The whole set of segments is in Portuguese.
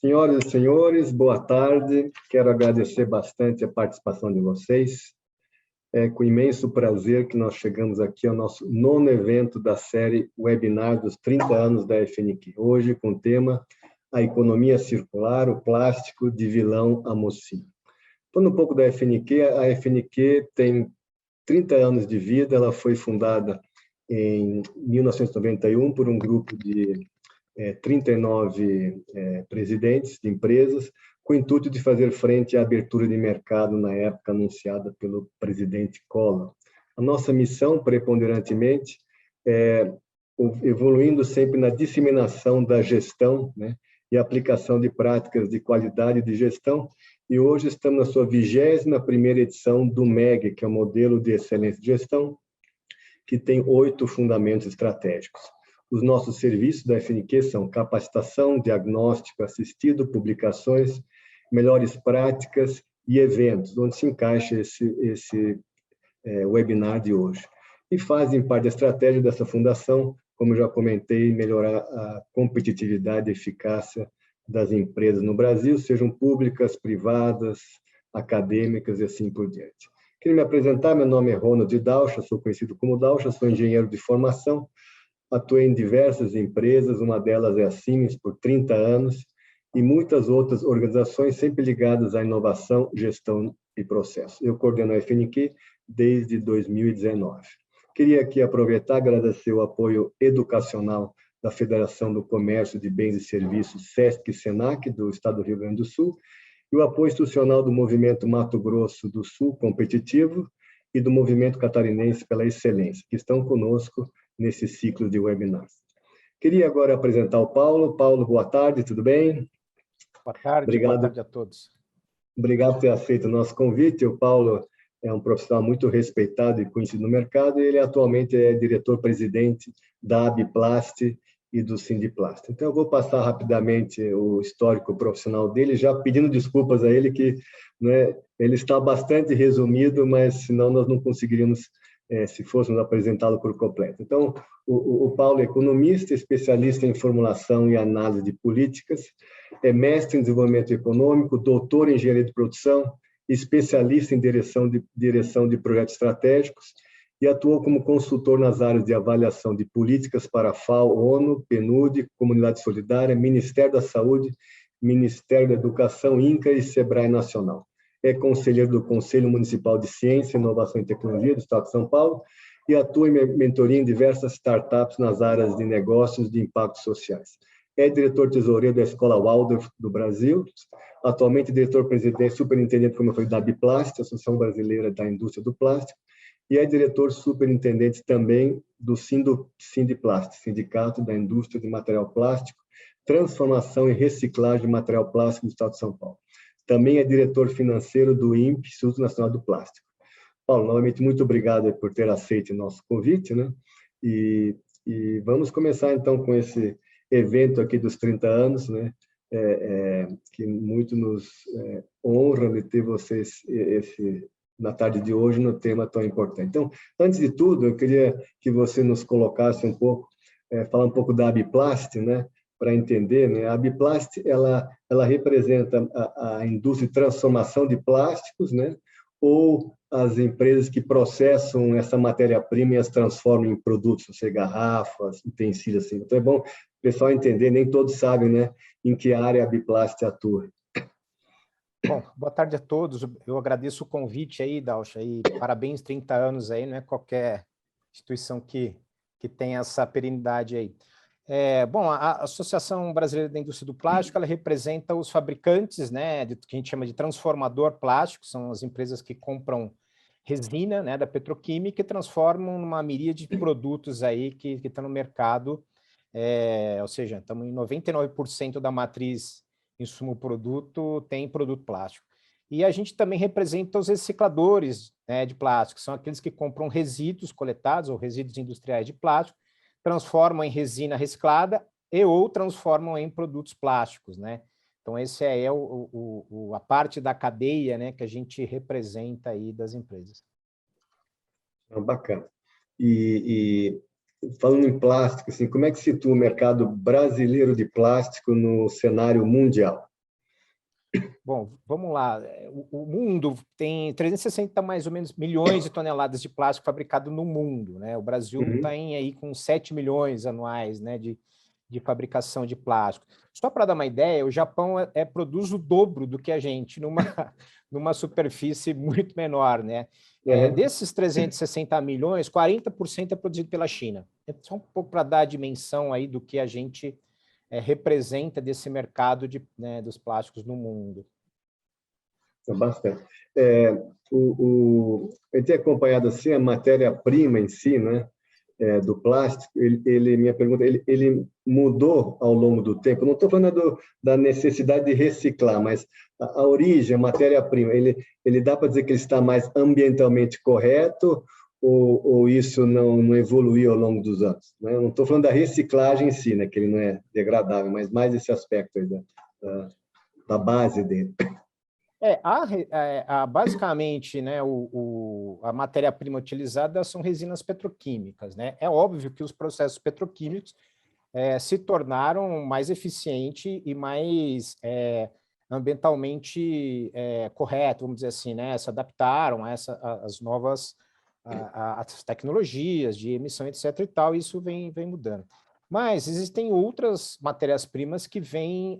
Senhoras e senhores, boa tarde. Quero agradecer bastante a participação de vocês. É com imenso prazer que nós chegamos aqui ao nosso nono evento da série Webinar dos 30 anos da FNQ. Hoje com o tema A Economia Circular, o Plástico de Vilão a Mocinho. Falando um pouco da FNQ, a FNQ tem 30 anos de vida, ela foi fundada em 1991 por um grupo de 39 presidentes de empresas, com o intuito de fazer frente à abertura de mercado na época anunciada pelo presidente Collor. A nossa missão, preponderantemente, é evoluindo sempre na disseminação da gestão, né, e aplicação de práticas de qualidade de gestão, e hoje estamos na sua 21ª edição do MEG, que é o Modelo de Excelência de Gestão, que tem 8 fundamentos estratégicos. Os nossos serviços da FNQ são capacitação, diagnóstico assistido, publicações, melhores práticas e eventos, onde se encaixa esse webinar de hoje. E fazem parte da estratégia dessa fundação, como já comentei, melhorar a competitividade e eficácia das empresas no Brasil, sejam públicas, privadas, acadêmicas e assim por diante. Queria me apresentar, meu nome é Ronald Daucha, sou conhecido como Daucha, sou engenheiro de formação, atuei em diversas empresas, uma delas é a Siemens, por 30 anos, e muitas outras organizações sempre ligadas à inovação, gestão e processo. Eu coordeno a FNQ desde 2019. Queria aqui aproveitar e agradecer o apoio educacional da Federação do Comércio de Bens e Serviços, SESC e SENAC, do Estado do Rio Grande do Sul, e o apoio institucional do Movimento Mato Grosso do Sul Competitivo e do Movimento Catarinense pela Excelência, que estão conosco nesse ciclo de webinars. Queria agora apresentar o Paulo. Paulo, boa tarde, tudo bem? Boa tarde, obrigado. Boa tarde a todos. Obrigado por ter aceito o nosso convite. O Paulo é um profissional muito respeitado e conhecido no mercado, e ele atualmente é diretor-presidente da Abiplast e do Sindiplast. Então, eu vou passar rapidamente o histórico profissional dele, já pedindo desculpas a ele, que, né, ele está bastante resumido, mas senão nós não conseguiríamos, se fôssemos apresentá-lo por completo. Então, o Paulo é economista, especialista em formulação e análise de políticas, é mestre em desenvolvimento econômico, doutor em engenharia de produção, especialista em direção de projetos estratégicos, e atuou como consultor nas áreas de avaliação de políticas para a FAO, ONU, PNUD, Comunidade Solidária, Ministério da Saúde, Ministério da Educação, INCA e SEBRAE Nacional. É conselheiro do Conselho Municipal de Ciência, Inovação e Tecnologia do Estado de São Paulo e atua em mentoria em diversas startups nas áreas de negócios de impactos sociais. É diretor-tesoureiro da Escola Waldorf do Brasil, atualmente diretor-presidente, superintendente, como eu falei, da Abiplast, Associação Brasileira da Indústria do Plástico, e é diretor-superintendente também do Sindiplast, Sindicato da Indústria de Material Plástico, Transformação e Reciclagem de Material Plástico do Estado de São Paulo. Também é diretor financeiro do INPE, Instituto Nacional do Plástico. Paulo, novamente, muito obrigado por ter aceito o nosso convite, né? E vamos começar, então, com esse evento aqui dos 30 anos, né? Que muito nos honra de ter vocês na tarde de hoje no tema tão importante. Então, antes de tudo, eu queria que você nos colocasse um pouco, falar um pouco da Abiplast, né? Para entender, né? A Abiplast, ela representa a indústria de transformação de plásticos, né? Ou as empresas que processam essa matéria-prima e as transformam em produtos, ou seja, garrafas, utensílios, assim. Então, é bom o pessoal entender, nem todos sabem, né, em que área a Abiplast atua. Bom, boa tarde a todos. Eu agradeço o convite aí, Daucha, e parabéns, 30 anos aí, não é qualquer instituição que tem essa perenidade aí. Bom, a Associação Brasileira da Indústria do Plástico, ela representa os fabricantes, né, que a gente chama de transformador plástico, são as empresas que compram resina, né, da petroquímica e transformam numa miríade de produtos aí que estão no mercado, ou seja, estamos em 99% da matriz insumo-produto tem produto plástico. E a gente também representa os recicladores, né, de plástico, são aqueles que compram resíduos coletados ou resíduos industriais de plástico, transformam em resina reciclada e ou transformam em produtos plásticos, né? Então, esse é a parte da cadeia, né, que a gente representa aí das empresas. Bacana. E falando em plástico, assim, como é que situa o mercado brasileiro de plástico no cenário mundial? Bom, vamos lá. O mundo tem 360 mais ou menos milhões de toneladas de plástico fabricado no mundo, né? O Brasil está aí com 7 milhões anuais, né, de fabricação de plástico. Só para dar uma ideia, o Japão produz o dobro do que a gente numa superfície muito menor, né? Desses 360 milhões, 40% é produzido pela China. Só um pouco para dar a dimensão aí do que a gente representa desse mercado dos plásticos no mundo. Bastante. Eu tenho acompanhado assim a matéria-prima em si, né, do plástico. Minha pergunta, ele mudou ao longo do tempo. Não estou falando da necessidade de reciclar, mas a origem, a matéria-prima, ele dá para dizer que ele está mais ambientalmente correto ou isso não evoluiu ao longo dos anos? Né? Eu não estou falando da reciclagem em si, né, que ele não é degradável, mas mais esse aspecto aí da base dele. Basicamente, né, a matéria-prima utilizada são resinas petroquímicas, né? É óbvio que os processos petroquímicos se tornaram mais eficientes e mais ambientalmente corretos, vamos dizer assim, né? Se adaptaram às novas as tecnologias de emissão, etc. e tal, e isso vem mudando. Mas existem outras matérias-primas que vêm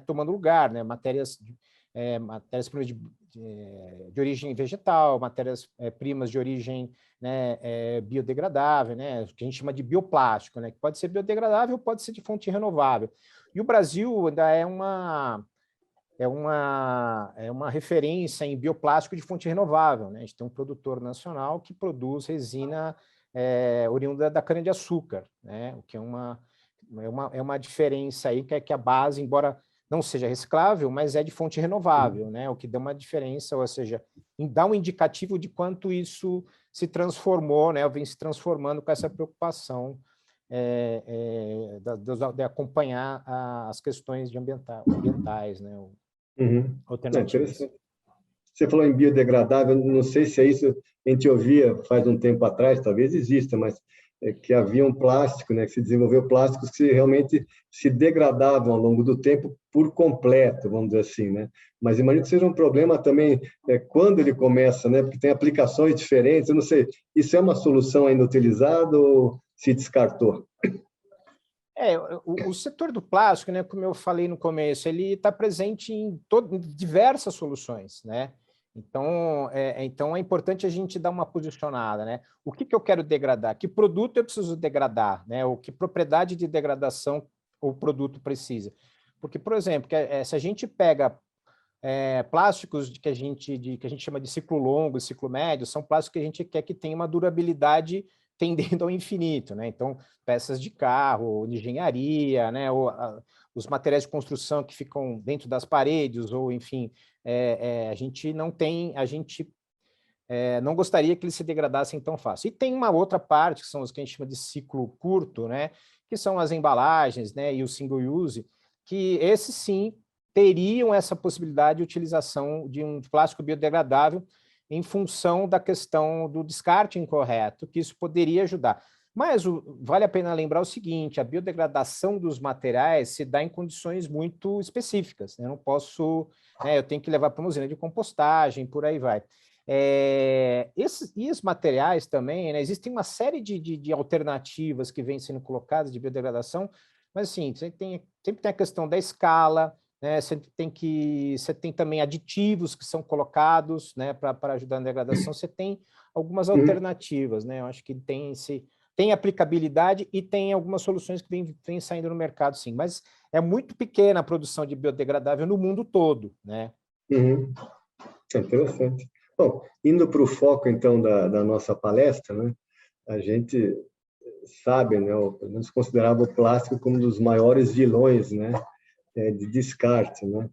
tomando lugar, né? Matérias-primas de origem vegetal, matérias-primas de origem, né, biodegradável, né, que a gente chama de bioplástico, né, que pode ser biodegradável, pode ser de fonte renovável. E o Brasil ainda é uma referência em bioplástico de fonte renovável, né? A gente tem um produtor nacional que produz resina oriunda da cana-de-açúcar, né? O que é uma diferença aí, que é que a base, embora não seja reciclável, mas é de fonte renovável, né? O que dá uma diferença, ou seja, dá um indicativo de quanto isso se transformou, né? Vem se transformando com essa preocupação de acompanhar as questões ambientais, né? Alternativas. Você falou em biodegradável, não sei se é isso, a gente ouvia faz um tempo atrás, talvez exista, mas que havia um plástico, né, que se desenvolveu plásticos que realmente se degradavam ao longo do tempo por completo, vamos dizer assim, né? Mas imagino que seja um problema também quando ele começa, né? Porque tem aplicações diferentes, eu não sei, isso é uma solução ainda utilizada ou se descartou? O setor do plástico, né, como eu falei no começo, ele está presente em diversas soluções, né? Então é importante a gente dar uma posicionada, né? O que eu quero degradar? Que produto eu preciso degradar, né? Ou que propriedade de degradação o produto precisa? Porque, por exemplo, se a gente pega plásticos que a gente chama de ciclo longo e ciclo médio, são plásticos que a gente quer que tenha uma durabilidade tendendo ao infinito, né? Então, peças de carro, de engenharia, né? Os materiais de construção que ficam dentro das paredes, ou enfim, a gente não gostaria que eles se degradassem tão fácil. E tem uma outra parte, que são os que a gente chama de ciclo curto, né? Que são as embalagens, né? E o single use, que esses sim teriam essa possibilidade de utilização de um plástico biodegradável em função da questão do descarte incorreto, que isso poderia ajudar. Mas vale a pena lembrar o seguinte, a biodegradação dos materiais se dá em condições muito específicas, né? Eu não posso, né, eu tenho que levar para uma usina de compostagem, por aí vai. Esses materiais também, né, existem uma série de alternativas que vêm sendo colocadas de biodegradação, mas assim, sempre tem a questão da escala, né, você tem também aditivos que são colocados, né, para ajudar na degradação, você tem algumas alternativas, né? Eu acho que tem aplicabilidade e tem algumas soluções que vêm saindo no mercado, sim, mas é muito pequena a produção de biodegradável no mundo todo, né? É interessante. Bom, indo para o foco, então, da nossa palestra, né, a gente sabe, né, ou pelo menos considerava o plástico como um dos maiores vilões, né, de descarte, né,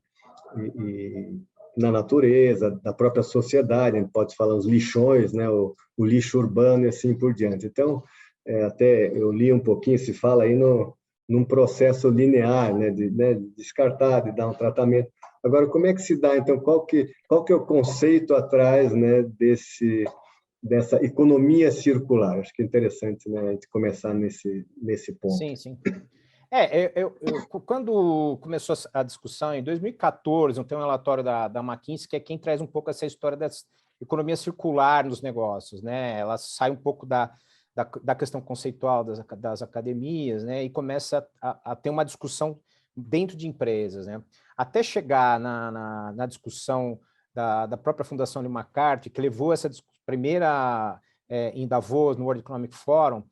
e na natureza, da própria sociedade, a gente pode falar os lixões, né, o lixo urbano e assim por diante. Então, até eu li um pouquinho, se fala aí num processo linear, né, de descartar, de dar um tratamento. Agora, como é que se dá, então, qual que é o conceito atrás, né, dessa economia circular? Acho que é interessante, né, a gente começar nesse ponto. Sim, sim. Quando começou a discussão, em 2014, tem um relatório da McKinsey, que é quem traz um pouco essa história da economia circular nos negócios, né? Ela sai um pouco da questão conceitual das academias, né? E começa a ter uma discussão dentro de empresas, né? Até chegar na discussão da própria Fundação Ellen MacArthur, que levou essa primeira em Davos, no World Economic Forum,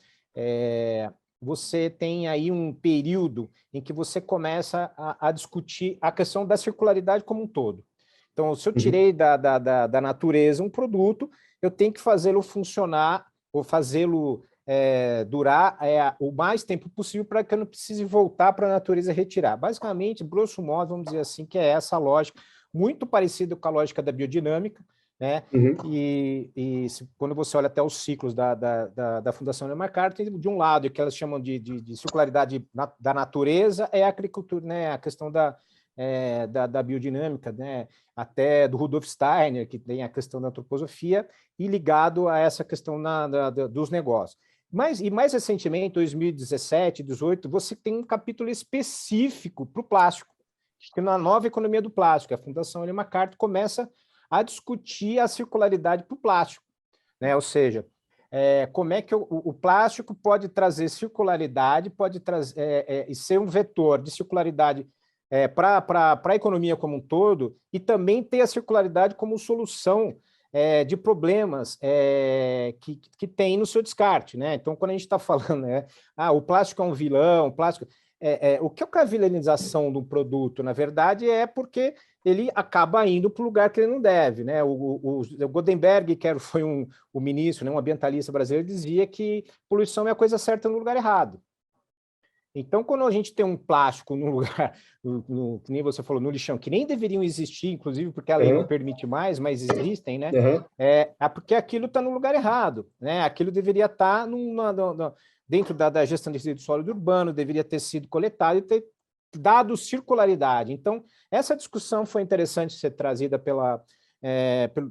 você tem aí um período em que você começa a discutir a questão da circularidade como um todo. Então, se eu tirei da natureza um produto, eu tenho que fazê-lo funcionar ou fazê-lo durar o mais tempo possível para que eu não precise voltar para a natureza e retirar. Basicamente, grosso modo, vamos dizer assim, que é essa lógica, muito parecida com a lógica da biodinâmica, né? Quando você olha até os ciclos da Fundação Ellen MacArthur, de um lado, que elas chamam de circularidade da natureza, é a agricultura, né? A questão da biodinâmica, né? Até do Rudolf Steiner, que tem a questão da antroposofia, e ligado a essa questão dos negócios. Mais recentemente, 2017, 2018, você tem um capítulo específico para o plástico, que na nova economia do plástico, a Fundação Ellen MacArthur começa a discutir a circularidade para o plástico, né? Ou seja, como é que o plástico pode trazer circularidade, pode trazer e ser um vetor de circularidade para a economia como um todo, e também ter a circularidade como solução de problemas que tem no seu descarte, né? Então, quando a gente está falando, o plástico é um vilão, o plástico... o que é a vilanização do produto, na verdade, é porque ele acaba indo para o lugar que ele não deve, né? O Goldenberg, que foi o ministro, né, um ambientalista brasileiro, dizia que poluição é a coisa certa no lugar errado. Então, quando a gente tem um plástico num lugar, que nem você falou, no lixão, que nem deveriam existir, inclusive porque a lei não permite mais, mas existem, né? Porque aquilo está no lugar errado, né? Aquilo deveria estar dentro da gestão de resíduo sólido urbano, deveria ter sido coletado e ter dado circularidade. Então, essa discussão foi interessante ser trazida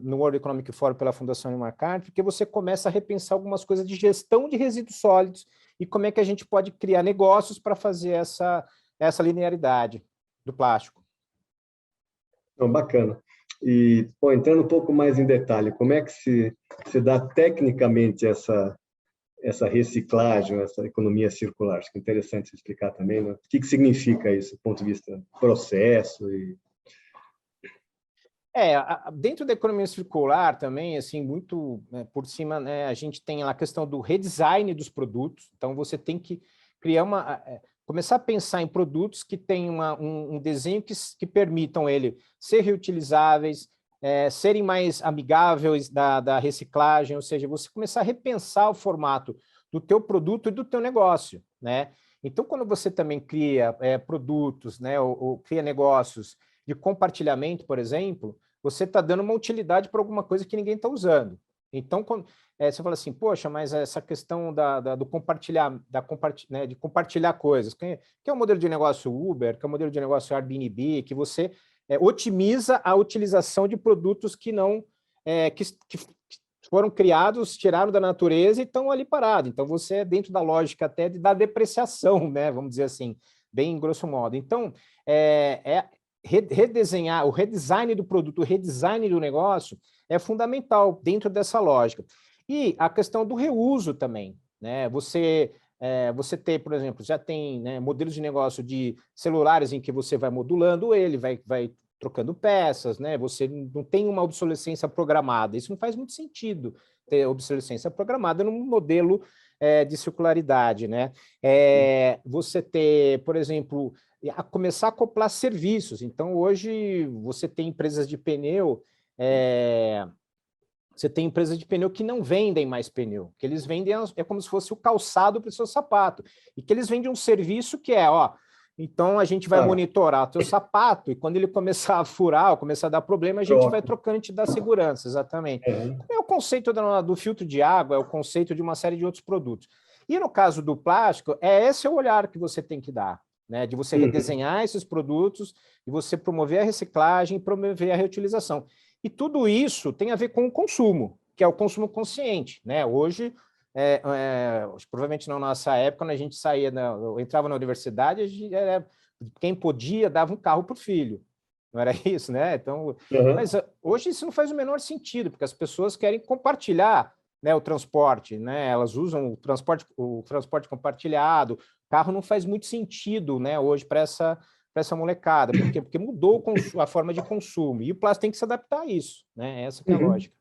no World Economic Forum pela Fundação Ellen MacArthur, porque você começa a repensar algumas coisas de gestão de resíduos sólidos e como é que a gente pode criar negócios para fazer essa linearidade do plástico. Bacana. E, entrando um pouco mais em detalhe, como é que se dá tecnicamente essa reciclagem, essa economia circular? Acho que é interessante explicar também, né? O que significa isso, do ponto de vista processo e... Dentro da economia circular também, assim, muito por cima, né, a gente tem a questão do redesign dos produtos. Então, você tem que criar começar a pensar em produtos que tenham um desenho que permitam ele ser reutilizáveis, serem mais amigáveis da reciclagem, ou seja, você começar a repensar o formato do teu produto e do teu negócio, né? Então, quando você também cria produtos, né, ou cria negócios de compartilhamento, por exemplo, você está dando uma utilidade para alguma coisa que ninguém está usando. Então, quando, você fala assim, poxa, mas essa questão do compartilhar, né, de compartilhar coisas, que é o modelo de negócio Uber, que é o modelo de negócio Airbnb, que você otimiza a utilização de produtos que não que foram criados, tiraram da natureza e estão ali parados. Então, você é dentro da lógica até da depreciação, né, vamos dizer assim, bem grosso modo. Então, redesenhar, o redesign do produto, o redesign do negócio é fundamental dentro dessa lógica. E a questão do reuso também, né? Você tem, por exemplo, já tem, né, modelos de negócio de celulares em que você vai modulando ele, vai trocando peças, né? Você não tem uma obsolescência programada. Isso não faz muito sentido ter obsolescência programada num modelo de circularidade, né? Você ter, por exemplo, começar a acoplar serviços. Então, hoje, você tem empresas de pneu, que não vendem mais pneu, que eles vendem, como se fosse o calçado para o seu sapato, e que eles vendem um serviço que então a gente vai monitorar o teu sapato, e quando ele começar a furar, ou começar a dar problema, a gente vai trocando e te dá segurança, exatamente. É o conceito do filtro de água, é o conceito de uma série de outros produtos. E no caso do plástico, esse é o olhar que você tem que dar, né? De você redesenhar esses produtos, de você promover a reciclagem e promover a reutilização. E tudo isso tem a ver com o consumo, que é o consumo consciente, né? Hoje, provavelmente na nossa época, quando a gente saía, eu entrava na universidade, quem podia dava um carro para o filho. Não era isso, né? Então, mas hoje isso não faz o menor sentido, porque as pessoas querem compartilhar, né, o transporte, né? Elas usam o transporte compartilhado. O carro não faz muito sentido, né, hoje para essa molecada. Por quê? Porque mudou a forma de consumo. E o plástico tem que se adaptar a isso, né? Essa que é a lógica.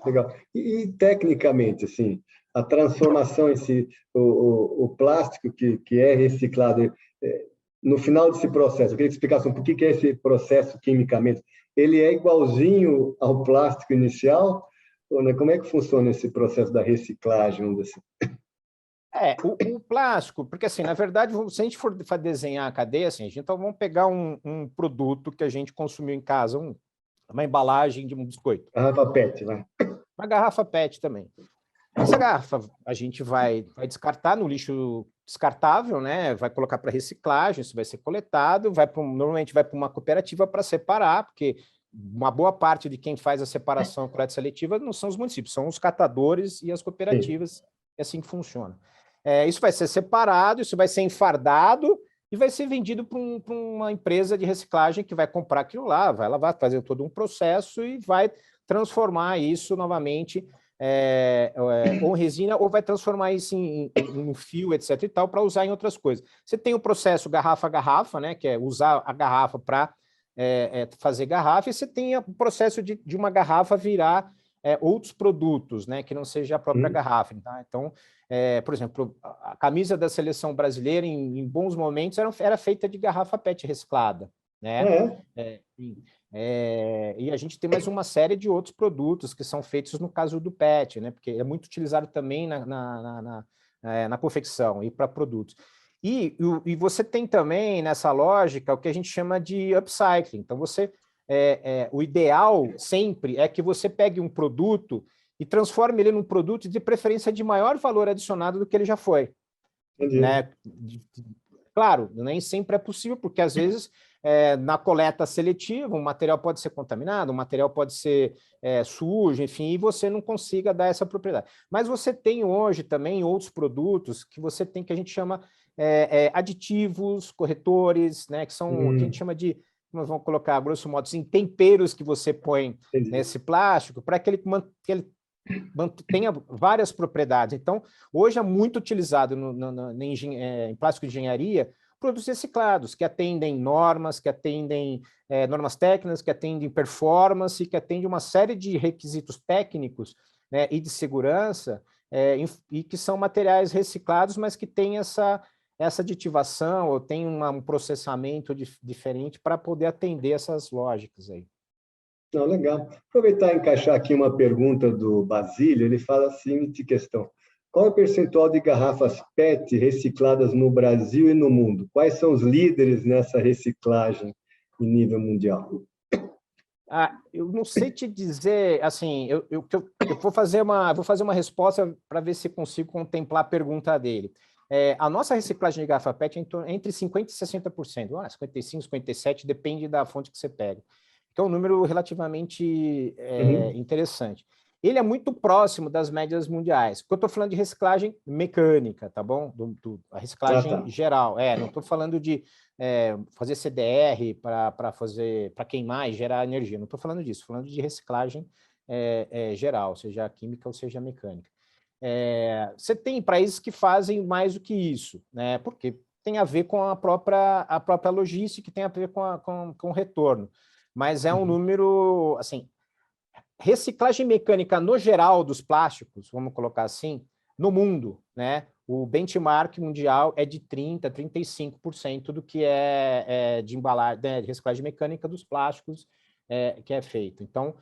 Legal. E tecnicamente, assim, a transformação em si, o plástico que é reciclado, no final desse processo, eu queria que explicasse um pouquinho o que é esse processo quimicamente. Ele é igualzinho ao plástico inicial? Ou, né, como é que funciona esse processo da reciclagem? O plástico, porque assim, na verdade, se a gente for desenhar a cadeia, assim, então vamos pegar um produto que a gente consumiu em casa, uma embalagem de um biscoito. Garrafa PET, né? Uma garrafa PET também. Essa garrafa a gente vai descartar no lixo descartável, né? Vai colocar para reciclagem, isso vai ser coletado, normalmente vai para uma cooperativa para separar, porque uma boa parte de quem faz a separação coleta seletiva não são os municípios, são os catadores e as cooperativas. Sim. É assim que funciona. Isso vai ser separado, isso vai ser enfardado e vai ser vendido para uma empresa de reciclagem que vai comprar aquilo lá, vai lavar, fazer todo um processo e vai transformar isso novamente ou resina, ou vai transformar isso em um fio, etc. e tal, para usar em outras coisas. Você tem o processo garrafa a garrafa, né, que é usar a garrafa para fazer garrafa, e você tem o processo de uma garrafa virar outros produtos, né, que não seja a própria garrafa. Tá? Então, por exemplo, a camisa da seleção brasileira, em bons momentos, era feita de garrafa PET reciclada. Né? E a gente tem mais uma série de outros produtos que são feitos no caso do PET, né? Porque é muito utilizado também na confecção e para produtos. E você tem também, nessa lógica, o que a gente chama de upcycling. Então, o ideal sempre é que você pegue um produto e transforme ele num produto de preferência de maior valor adicionado do que ele já foi. Né? Claro, nem sempre é possível, porque às vezes na coleta seletiva o material pode ser contaminado, o material pode ser sujo, enfim, e você não consiga dar essa propriedade. Mas você tem hoje também outros produtos que você tem, que a gente chama aditivos, corretores, né, que são o que a gente chama de, nós vamos colocar, grosso modo, assim, temperos que você põe nesse plástico para que ele tenha várias propriedades. Então, hoje é muito utilizado em plástico de engenharia produtos reciclados, que atendem normas, que atendem normas técnicas, que atendem performance, que atendem uma série de requisitos técnicos, né, e de segurança, e que são materiais reciclados, mas que têm essa aditivação, ou tem um processamento diferente para poder atender essas lógicas aí. Não, legal. Aproveitar e encaixar aqui uma pergunta do Basílio, ele fala a seguinte questão: qual é o percentual de garrafas PET recicladas no Brasil e no mundo? Quais são os líderes nessa reciclagem em nível mundial? Eu não sei te dizer, assim, eu vou fazer uma resposta para ver se consigo contemplar a pergunta dele. A nossa reciclagem de garrafa PET é entre 50% e 60%, 55%, 57%, depende da fonte que você pega. Que é um número relativamente interessante. Ele é muito próximo das médias mundiais, porque eu estou falando de reciclagem mecânica, tá bom? A reciclagem geral. Não estou falando de fazer CDR para queimar e gerar energia, não estou falando disso, estou falando de reciclagem geral, seja química ou seja mecânica. Você tem países que fazem mais do que isso, né? Porque tem a ver com a própria logística, tem a ver com o retorno. Mas é um número, assim, reciclagem mecânica no geral dos plásticos, vamos colocar assim, no mundo, né? O benchmark mundial é de 30%, 35% do que de embalagem, né, de reciclagem mecânica dos plásticos que é feito. Então,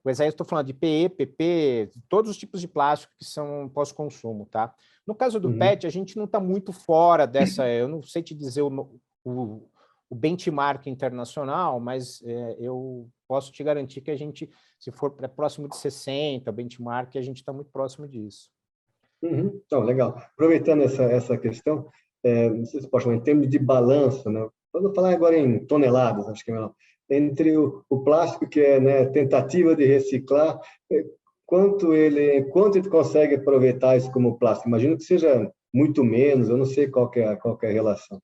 pois aí eu estou falando de PE, PP, todos os tipos de plástico que são pós-consumo, tá? No caso do PET, a gente não está muito fora dessa, eu não sei te dizer o benchmark internacional, mas eu posso te garantir que a gente, se for próximo de 60, benchmark, a gente está muito próximo disso. Então, legal. Aproveitando essa questão, não sei se pode falar em termos de balanço, né? Vamos falar agora em toneladas, acho que é melhor. Entre o plástico, que é, né, tentativa de reciclar, quanto ele consegue aproveitar isso como plástico? Imagino que seja muito menos, eu não sei qual que é a relação.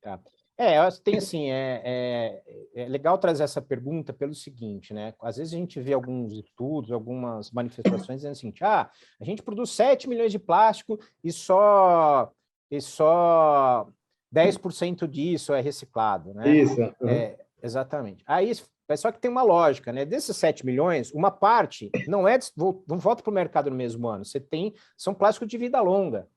Tá. Eu acho que tem assim, é legal trazer essa pergunta pelo seguinte, né? Às vezes a gente vê alguns estudos, algumas manifestações dizendo assim, a gente produz 7 milhões de plástico e só 10% disso é reciclado, né? Isso. Uhum. Exatamente. Aí, só que tem uma lógica, né? Desses 7 milhões, uma parte não volta para o mercado no mesmo ano. São plásticos de vida longa,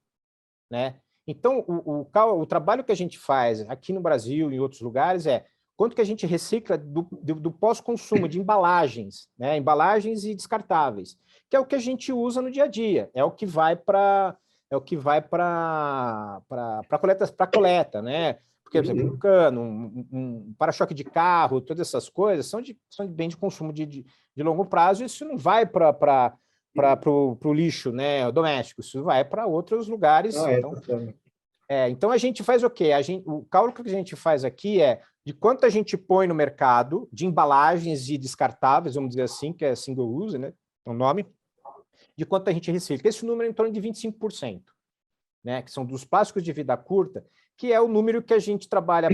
né? Então, o trabalho que a gente faz aqui no Brasil e em outros lugares é quanto que a gente recicla do pós-consumo de embalagens, né? Embalagens e descartáveis, que é o que a gente usa no dia a dia, é o que vai para coleta, né? Porque, por exemplo, um cano, um para-choque de carro, todas essas coisas são de bem de consumo de longo prazo, e isso não vai para o lixo, né, doméstico, isso vai para outros lugares. Então a gente faz o quê? O cálculo que a gente faz aqui é de quanto a gente põe no mercado de embalagens e descartáveis, vamos dizer assim, que é single use, né, o nome, de quanto a gente recicla. Esse número é em torno de 25%, né, que são dos plásticos de vida curta, que é o número que a gente trabalha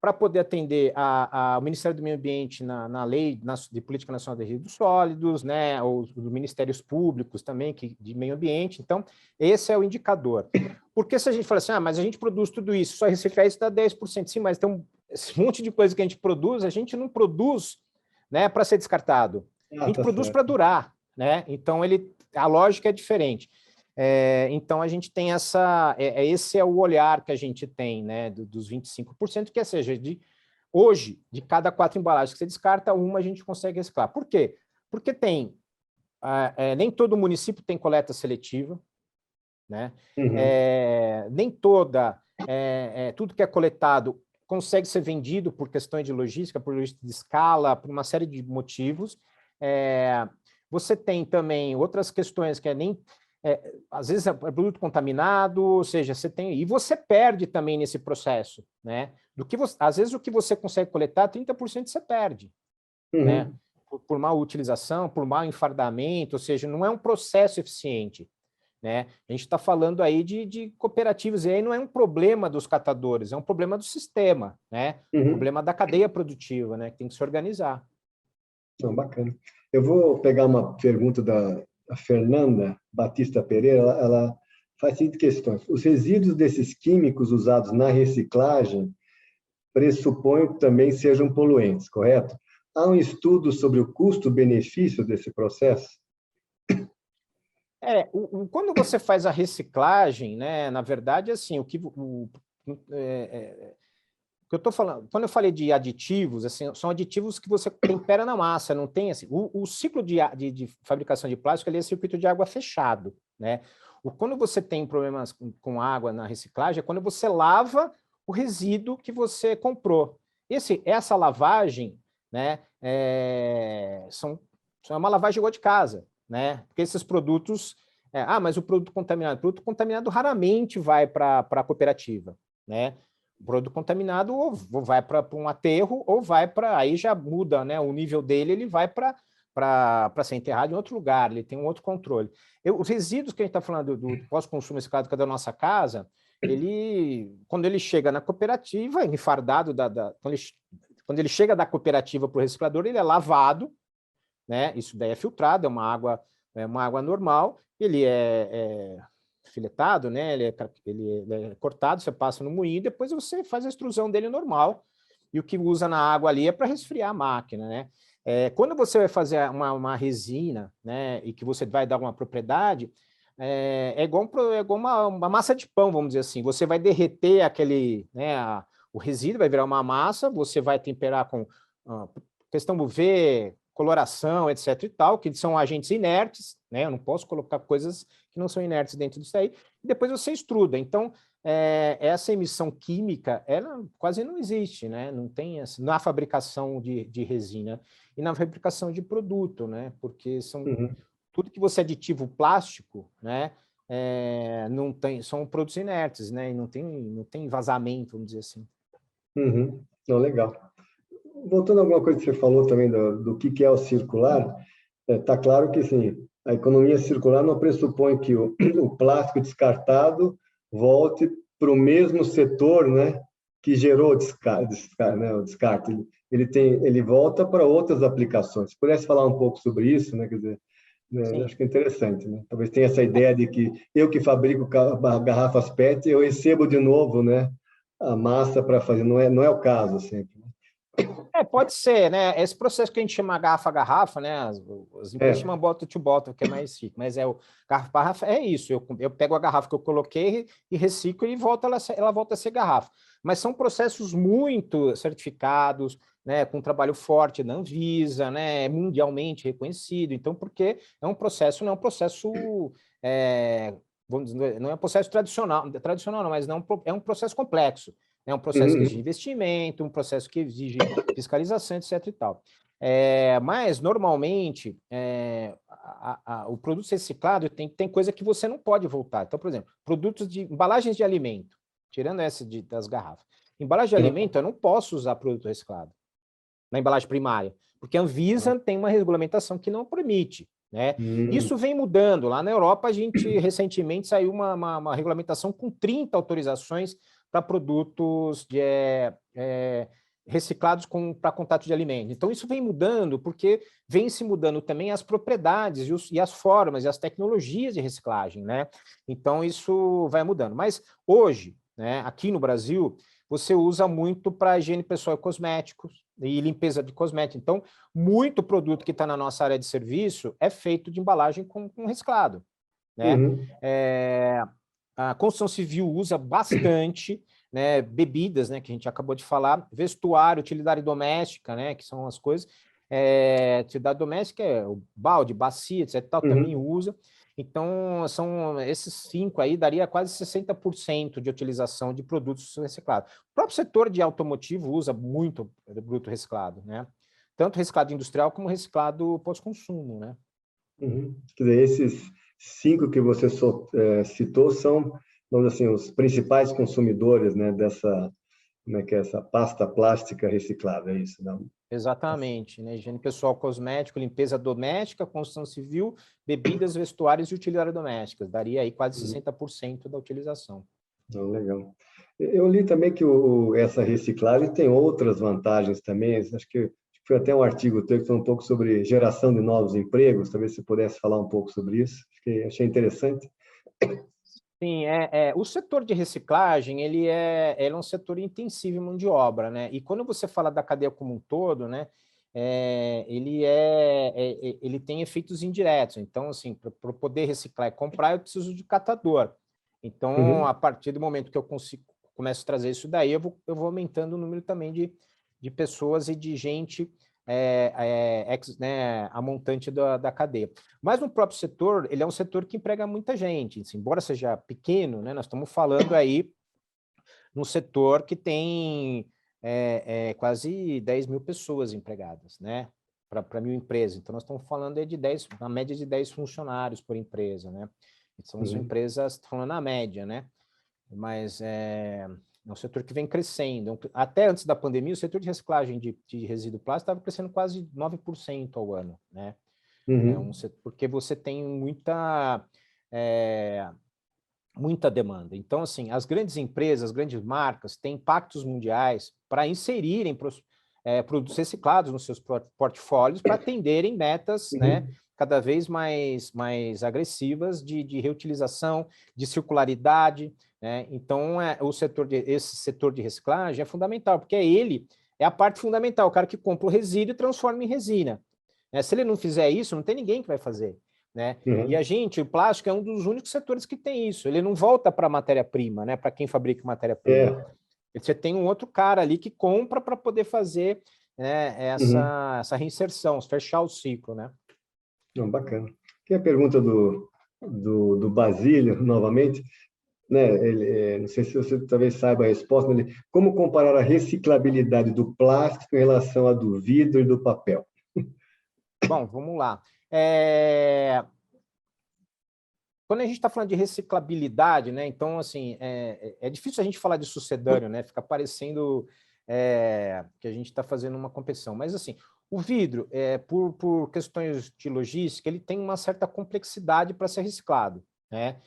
para poder atender ao Ministério do Meio Ambiente na Lei de Política Nacional de Resíduos Sólidos, né, ou dos Ministérios Públicos também, de Meio Ambiente. Então, esse é o indicador. Porque se a gente fala assim, mas a gente produz tudo isso, só reciclar isso dá 10%. Sim, mas tem esse monte de coisa que a gente não produz, né, para ser descartado. A gente produz para durar, né? Então, a lógica é diferente. Então, a gente tem esse é o olhar que a gente tem, né, dos 25%, que seja, hoje, de cada 4 embalagens que você descarta, uma a gente consegue reciclar. Por quê? Porque nem todo município tem coleta seletiva, né? Nem tudo que é coletado consegue ser vendido por questões de logística, por logística de escala, por uma série de motivos. Você tem também outras questões que às vezes é produto contaminado, ou seja, e você perde também nesse processo, né? Às vezes o que você consegue coletar, 30% você perde, né? Por má utilização, por mau enfardamento, ou seja, não é um processo eficiente, né? A gente está falando aí de cooperativas, e aí não é um problema dos catadores, é um problema do sistema, né? Problema da cadeia produtiva, né? Que tem que se organizar. Não, bacana. Eu vou pegar uma pergunta da Fernanda Batista Pereira, ela faz seguinte questões. Os resíduos desses químicos usados na reciclagem pressuponho que também sejam poluentes, correto? Há um estudo sobre o custo-benefício desse processo? Quando você faz a reciclagem, né, na verdade, assim, o que eu estou falando, quando eu falei de aditivos, assim, são aditivos que você tempera na massa, não tem assim. O ciclo de fabricação de plástico ele é circuito de água fechado, né? Quando você tem problemas com água na reciclagem, é quando você lava o resíduo que você comprou. Essa lavagem, né, é uma lavagem igual de casa, né? Porque esses produtos, mas o produto contaminado raramente vai para a cooperativa, né? O produto contaminado ou vai para um aterro ou vai para... Aí já muda, né? O nível dele, ele vai para ser enterrado em outro lugar, ele tem um outro controle. Os resíduos que a gente está falando do pós-consumo reciclado da nossa casa, quando ele chega na cooperativa, enfardado, quando ele chega da cooperativa para o reciclador, ele é lavado, né? Isso daí é filtrado, é uma água normal, ele é filetado, né? Ele é cortado, você passa no moinho, depois você faz a extrusão dele normal, e o que usa na água ali é para resfriar a máquina, né? Quando você vai fazer uma resina, né, e que você vai dar uma propriedade, é igual uma massa de pão, vamos dizer assim. Você vai derreter o resíduo, vai virar uma massa, você vai temperar com questão UV, coloração, etc. e tal, que são agentes inertes, né? Eu não posso colocar coisas que não são inertes dentro disso aí, e depois você extruda. Então, essa emissão química, ela quase não existe, né? Não tem na fabricação de resina e na fabricação de produto, né? Porque tudo que você aditivo plástico, né? São produtos inertes, né? E não tem vazamento, vamos dizer assim. Não, legal. Voltando a alguma coisa que você falou também do que é o circular, está claro que, assim, a economia circular não pressupõe que o plástico descartado volte para o mesmo setor, né, que gerou né, o descarte. Ele volta para outras aplicações. Se pudesse falar um pouco sobre isso, né, quer dizer, né, Sim. acho que é interessante, né? Talvez tenha essa ideia de que eu que fabrico garrafas PET, eu recebo de novo, né, a massa para fazer. Não é o caso sempre. Pode ser, né? Esse processo que a gente chama garrafa a garrafa, né? As empresas É. chamam bottle to bottle, que é mais chique, mas o garrafa a garrafa é isso. Eu pego a garrafa que eu coloquei e reciclo e ela volta a ser garrafa. Mas são processos muito certificados, né? Com um trabalho forte da Anvisa, né? Mundialmente reconhecido. Então, porque é um processo, não é um processo vamos dizer, não é um processo tradicional não, mas não, é um processo complexo. É um processo que exige Uhum. investimento, um processo que exige fiscalização, etc. e tal. Mas, normalmente, o produto reciclado tem coisa que você não pode voltar. Então, por exemplo, produtos de embalagens de alimento, tirando essa das garrafas. Embalagem de Uhum. alimento, eu não posso usar produto reciclado na embalagem primária, porque a Anvisa tem uma regulamentação que não permite. Né? Isso vem mudando. Lá na Europa, a gente recentemente saiu uma regulamentação com 30 autorizações para produtos reciclados para contato de alimento. Então, isso vem mudando porque vem se mudando também as propriedades e as formas e as tecnologias de reciclagem. Né? Então, isso vai mudando. Mas hoje, né, aqui no Brasil, você usa muito para higiene pessoal e cosméticos e limpeza de cosméticos. Então, muito produto que está na nossa área de serviço é feito de embalagem com reciclado. Né? Uhum. A construção civil usa bastante, né, bebidas, né, que a gente acabou de falar, vestuário, utilidade doméstica, né, que são as coisas. Utilidade doméstica é o balde, bacia, etc. Tal, também Uhum. usa. Então, são esses 5 aí, daria quase 60% de utilização de produtos reciclados. O próprio setor de automotivo usa muito produto reciclado, né? Tanto reciclado industrial como reciclado pós-consumo, né? Uhum. Quer dizer, esses 5 que você citou são, vamos dizer assim, os principais consumidores, né, dessa, como é que é, essa pasta plástica reciclável, é isso, não? Exatamente, né? Higiene pessoal, cosmético, limpeza doméstica, construção civil, bebidas, vestuários e utilidades domésticas. Daria aí quase Uhum. 60% da utilização. Não, legal. Eu li também que essa reciclagem tem outras vantagens também. Acho que foi até um artigo teu que falou um pouco sobre geração de novos empregos. Talvez você pudesse falar um pouco sobre isso. Achei interessante. Sim, o setor de reciclagem, ele é um setor intensivo em mão de obra, né? E quando você fala da cadeia como um todo, né, ele tem efeitos indiretos. Então, assim, para poder reciclar e comprar, eu preciso de catador. Então, a Uhum. partir do momento que eu começo a trazer isso daí, eu vou aumentando o número também de pessoas e de gente né, a montante da cadeia. Mas no próprio setor, ele é um setor que emprega muita gente. Assim, embora seja pequeno, né, nós estamos falando aí num setor que tem quase 10 mil pessoas empregadas, né? Para 1.000 empresas. Então, nós estamos falando aí de 10, na média de 10 funcionários por empresa, né? São Uhum. empresas, falando na média, né? Mas é um setor que vem crescendo. Até antes da pandemia, o setor de reciclagem de resíduo plástico estava crescendo quase 9% ao ano, né? Uhum. Porque você tem muita demanda. Então, assim, as grandes empresas, as grandes marcas têm impactos mundiais para inserirem produtos reciclados nos seus portfólios para atenderem metas, né, Uhum. cada vez mais agressivas de reutilização, de circularidade, né? Então, esse setor de reciclagem é fundamental, porque ele é a parte fundamental, o cara que compra o resíduo e transforma em resina. Né? Se ele não fizer isso, não tem ninguém que vai fazer. Né? E Uhum. o plástico é um dos únicos setores que tem isso. Ele não volta para a matéria-prima, né? Para quem fabrica matéria-prima. É. Você tem um outro cara ali que compra para poder fazer, né, Uhum. essa reinserção, fechar o ciclo, né? Não, bacana. Tem a pergunta do Basílio, novamente, né? Não sei se você talvez saiba a resposta, mas como comparar a reciclabilidade do plástico em relação à do vidro e do papel? Bom, vamos lá. Quando a gente está falando de reciclabilidade, né? Então, assim, é difícil a gente falar de sucedâneo, né? Fica parecendo que a gente está fazendo uma competição. Mas, assim, O vidro, por questões de logística, ele tem uma certa complexidade para ser reciclado, né?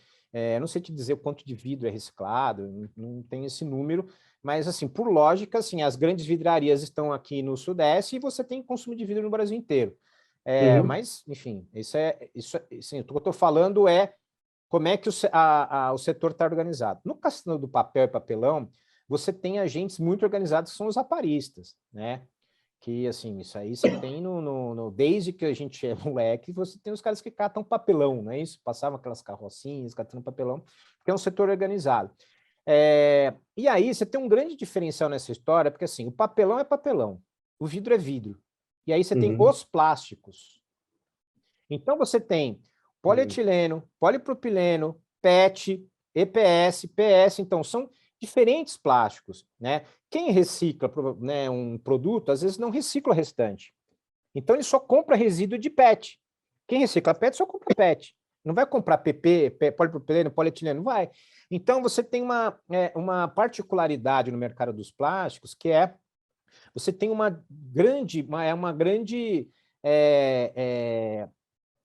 Não sei te dizer o quanto de vidro é reciclado, não tenho esse número, mas, assim, por lógica, assim, as grandes vidrarias estão aqui no Sudeste e você tem consumo de vidro no Brasil inteiro. Mas, enfim, assim, o que eu estou falando é como é que o setor está organizado. No questão do papel e papelão, você tem agentes muito organizados que são os aparistas, né? Que, assim, isso aí você tem desde que a gente é moleque, você tem os caras que catam papelão, não é isso? Passavam aquelas carrocinhas, catando papelão, porque é um setor organizado. E aí você tem um grande diferencial nessa história, porque, assim, o papelão é papelão, o vidro é vidro. E aí você tem os plásticos. Então você tem polietileno, polipropileno, PET, EPS, PS, então são diferentes plásticos, né? Quem recicla, né, um produto, às vezes não recicla o restante. Então ele só compra resíduo de PET. Quem recicla PET só compra PET. Não vai comprar PP, polipropileno, polietileno, não vai. Então você tem uma particularidade no mercado dos plásticos, que você tem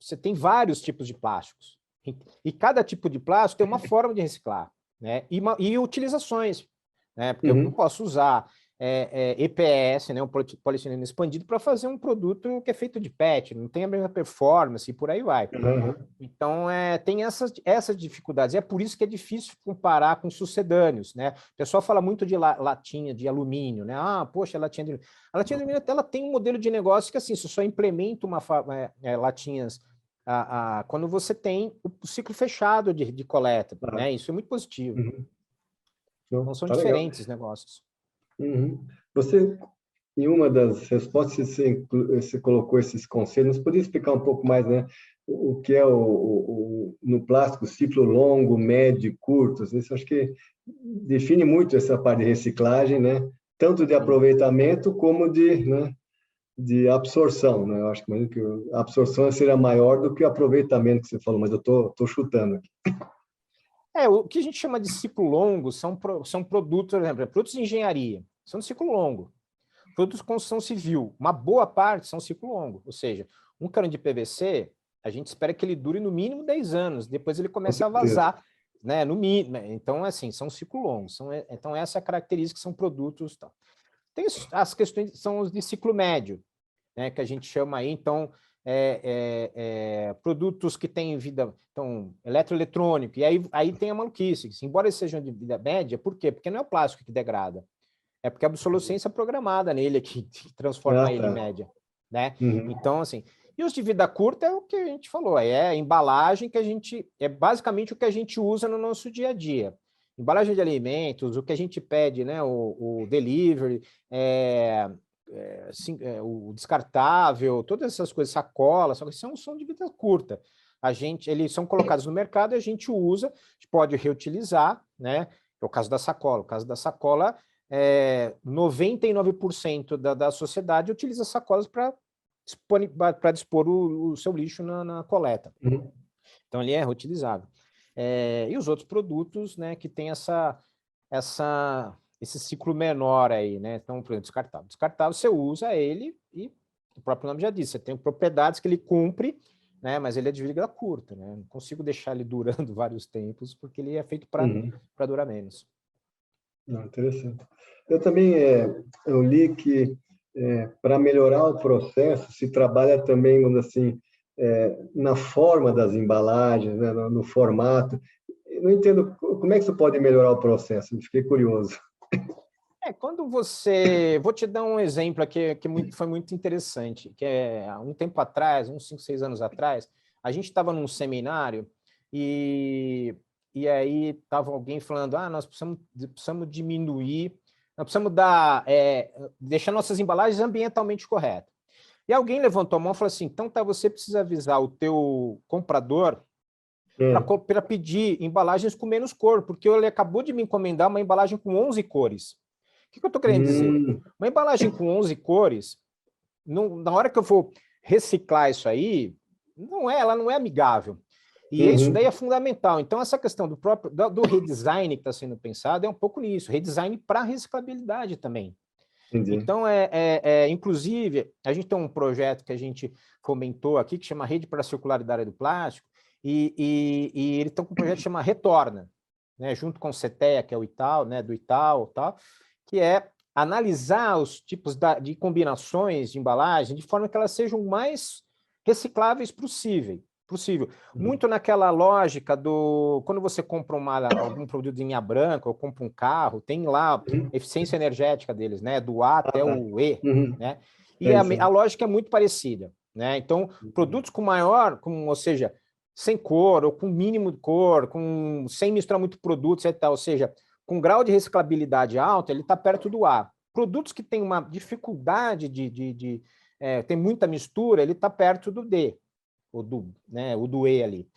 você tem vários tipos de plásticos. E cada tipo de plástico tem uma forma de reciclar, né? E utilizações, né? Porque eu não posso usar EPS, né, um polietileno expandido, para fazer um produto que é feito de PET, não tem a mesma performance e por aí vai. Então, tem essas dificuldades. É por isso que é difícil comparar com sucedâneos, né? O pessoal fala muito de latinha de alumínio, né? Ah, poxa, a latinha de alumínio. A latinha de alumínio, ela tem um modelo de negócio que, assim, você só implementa latinhas quando você tem o ciclo fechado de coleta, né? Isso é muito positivo. Então, são diferentes negócios. Você, em uma das respostas, você colocou esses conceitos. Poderia explicar um pouco mais, né? O que é no plástico, ciclo longo, médio, curto? Isso acho que define muito essa parte de reciclagem, né? Tanto de aproveitamento como de absorção, né? Eu acho que a absorção seria maior do que o aproveitamento que você falou, mas eu tô chutando aqui. O que a gente chama de ciclo longo são produtos, por exemplo, produtos de engenharia, são de ciclo longo. Produtos de construção civil, uma boa parte são ciclo longo, ou seja, um cano de PVC, a gente espera que ele dure no mínimo 10 anos, depois ele começa a vazar, né, no mínimo. Então, assim, são ciclo longo. Então, essa é a característica, são produtos. Tal. Tem as questões, são os de ciclo médio, né, que a gente chama aí, então, produtos que têm vida, então, eletroeletrônico, e aí tem a maluquice, embora eles sejam de vida média, por quê? Porque não é o plástico que degrada, é porque a obsolescência programada nele que transforma ele em média, né? Então, assim, e os de vida curta é o que a gente falou, é a embalagem que é basicamente o que a gente usa no nosso dia a dia. Embalagem de alimentos, o que a gente pede, né? O delivery, o descartável, todas essas coisas, sacola, são de vida curta. Eles são colocados no mercado e a gente usa, a gente pode reutilizar, né? É o caso da sacola. O caso da sacola, 99% da sociedade utiliza sacolas para dispor o seu lixo na coleta. Então, ele é reutilizável. E os outros produtos, né, que tem esse ciclo menor aí, né? Então, por exemplo, descartável. Descartável, você usa ele e o próprio nome já diz, você tem propriedades que ele cumpre, né? Mas ele é de vida curta, né? Não consigo deixar ele durando vários tempos, porque ele é feito para durar menos. Não, interessante. Eu também eu li que para melhorar o processo se trabalha também, vamos dizer assim, na forma das embalagens, né, no formato. Eu não entendo como é que isso pode melhorar o processo. Fiquei curioso. Quando vou te dar um exemplo aqui que foi muito interessante, que há um tempo atrás, uns 5, 6 anos atrás, a gente estava num seminário e aí estava alguém falando, nós precisamos diminuir, nós precisamos deixar nossas embalagens ambientalmente corretas. E alguém levantou a mão e falou assim, então você precisa avisar o teu comprador para pedir embalagens com menos cor, porque ele acabou de me encomendar uma embalagem com 11 cores. O que eu estou querendo dizer? Uma embalagem com 11 cores, na hora que eu for reciclar isso aí, ela não é amigável. E isso daí é fundamental. Então, essa questão do redesign que está sendo pensado é um pouco nisso, redesign para reciclabilidade também. Entendi. Então, inclusive, a gente tem um projeto que a gente fomentou aqui, que chama Rede para a Circularidade do Plástico, e ele está com um projeto que chama Retorna, né, junto com o CETEA, que é o Itaú, né, do Itaú, tal, que é analisar os tipos de combinações de embalagem de forma que elas sejam mais recicláveis possível. Muito naquela lógica do... Quando você compra algum produto de linha branca ou compra um carro, tem lá a eficiência energética deles, né? Do A até o E, né? E a lógica é muito parecida, né? Então, produtos ou seja, sem cor ou com mínimo de cor, sem misturar muito produtos e tal, ou seja, com grau de reciclabilidade alto, ele está perto do A. Produtos que têm uma dificuldade tem muita mistura, ele está perto do D, o do E ali.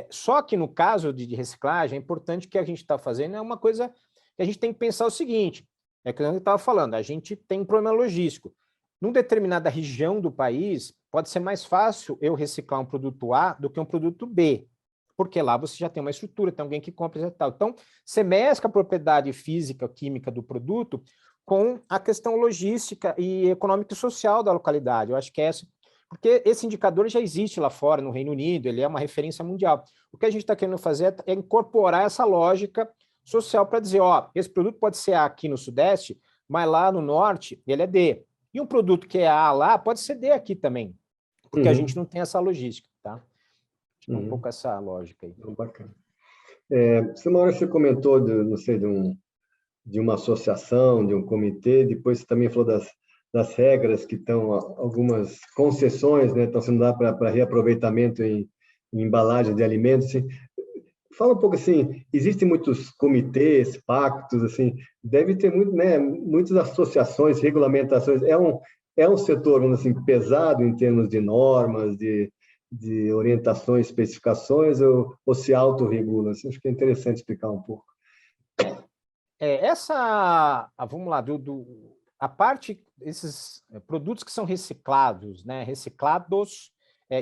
Só que no caso de reciclagem, é importante que a gente está fazendo é uma coisa que a gente tem que pensar o seguinte, que eu estava falando, a gente tem um problema logístico. Numa determinada região do país, pode ser mais fácil eu reciclar um produto A do que um produto B, porque lá você já tem uma estrutura, tem alguém que compra e tal. Então, você mescla a propriedade física, química do produto com a questão logística e econômica e social da localidade. Eu acho que porque esse indicador já existe lá fora, no Reino Unido, ele é uma referência mundial. O que a gente está querendo fazer é incorporar essa lógica social para dizer, esse produto pode ser A aqui no Sudeste, mas lá no Norte ele é D. E um produto que é A lá pode ser D aqui também, porque a gente não tem essa logística, tá? É um pouco essa lógica aí. Bacana. Uma hora você comentou, não sei, de uma associação, de um comitê, depois você também falou das regras que estão, algumas concessões, né, estão sendo dadas para reaproveitamento em embalagem de alimentos. Assim. Fala um pouco assim, existem muitos comitês, pactos, assim, deve ter muito, né, muitas associações, regulamentações. É um setor, vamos dizer assim, pesado em termos de normas, de orientações, especificações, ou se autorregula? Assim, acho que é interessante explicar um pouco. Vamos lá, a parte, esses produtos que são reciclados, né,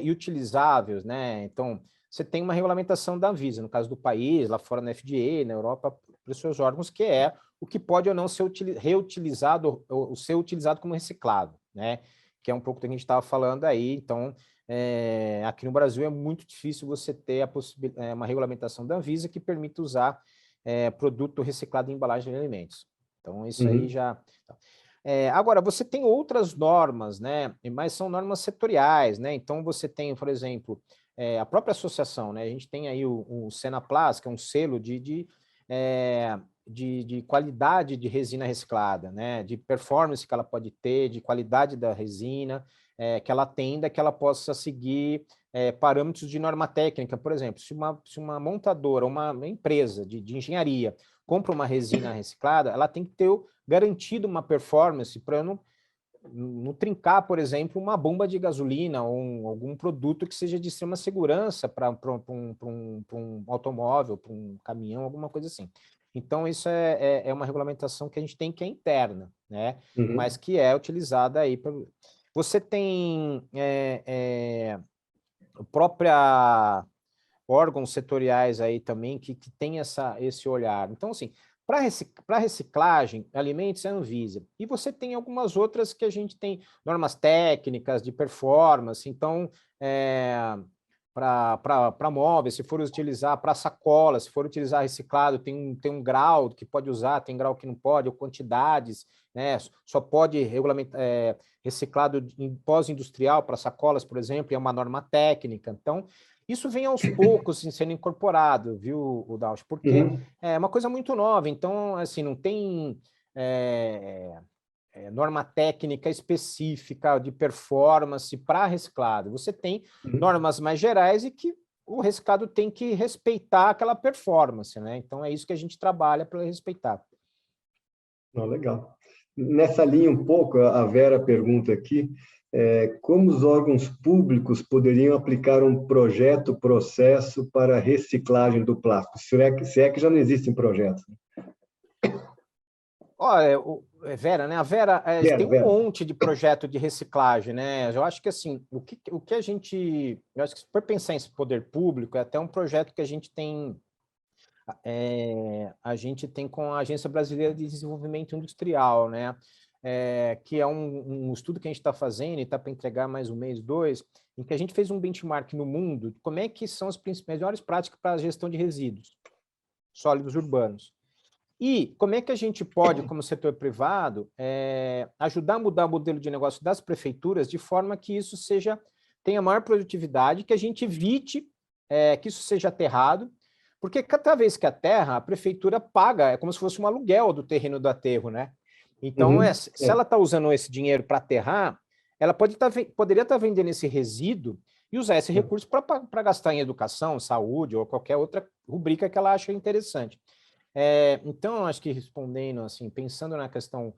e utilizáveis, né, então, você tem uma regulamentação da Anvisa, no caso do país, lá fora na FDA, na Europa, para os seus órgãos, que é o que pode ou não ser reutilizado ou ser utilizado como reciclado, né, que é um pouco do que a gente estava falando aí. Então, aqui no Brasil é muito difícil você ter uma regulamentação da Anvisa que permita usar produto reciclado em embalagem de alimentos. Então, isso aí já... agora, você tem outras normas, né? Mas são normas setoriais, né? Então, você tem, por exemplo, a própria associação, né? A gente tem aí o Senaplas, que é um selo de qualidade de resina reciclada, né? De performance que ela pode ter, de qualidade da resina, que ela atenda, que ela possa seguir parâmetros de norma técnica. Por exemplo, se uma montadora, uma empresa de engenharia compra uma resina reciclada, ela tem que ter garantido uma performance para não trincar, por exemplo, uma bomba de gasolina ou algum produto que seja de extrema segurança para um automóvel, para um caminhão, alguma coisa assim. Então, isso é uma regulamentação que a gente tem que é interna, né? Mas que é utilizada aí. Você tem própria órgãos setoriais aí também que tem esse olhar. Então, assim, para reciclagem, alimentos é Anvisa. E você tem algumas outras que a gente tem normas técnicas de performance. Então, para móveis, se for utilizar para sacola, se for utilizar reciclado, tem um grau que pode usar, tem grau que não pode, ou quantidades, né? Só pode reciclado em pós-industrial para sacolas, por exemplo, é uma norma técnica. Então, isso vem aos poucos sendo incorporado, viu, Dalsh? Porque é uma coisa muito nova, então, assim, não tem norma técnica específica de performance para reciclado. Você tem normas mais gerais e que o reciclado tem que respeitar aquela performance, né? Então, é isso que a gente trabalha para respeitar. Legal. Nessa linha um pouco, a Vera pergunta aqui, como os órgãos públicos poderiam aplicar um processo para reciclagem do plástico? Se é que já não existem projetos. Olha, Vera, né? A Vera, tem um Vera. monte de projeto de reciclagem, né? Eu acho que assim, o que a gente, eu acho que se for pensar em poder público, é até um projeto que a gente tem com a Agência Brasileira de Desenvolvimento Industrial, né? que é um estudo que a gente está fazendo e está para entregar mais um mês, dois, em que a gente fez um benchmark no mundo de como é que são as melhores práticas para a gestão de resíduos sólidos urbanos. E como é que a gente pode, como setor privado, ajudar a mudar o modelo de negócio das prefeituras de forma que isso tenha maior produtividade, que a gente evite que isso seja aterrado, porque cada vez que aterra, a prefeitura paga, é como se fosse um aluguel do terreno do aterro, né? Então, se ela está usando esse dinheiro para aterrar, ela poderia estar vendendo esse resíduo e usar esse recurso para gastar em educação, saúde ou qualquer outra rubrica que ela acha interessante. Então, acho que respondendo, assim, pensando na questão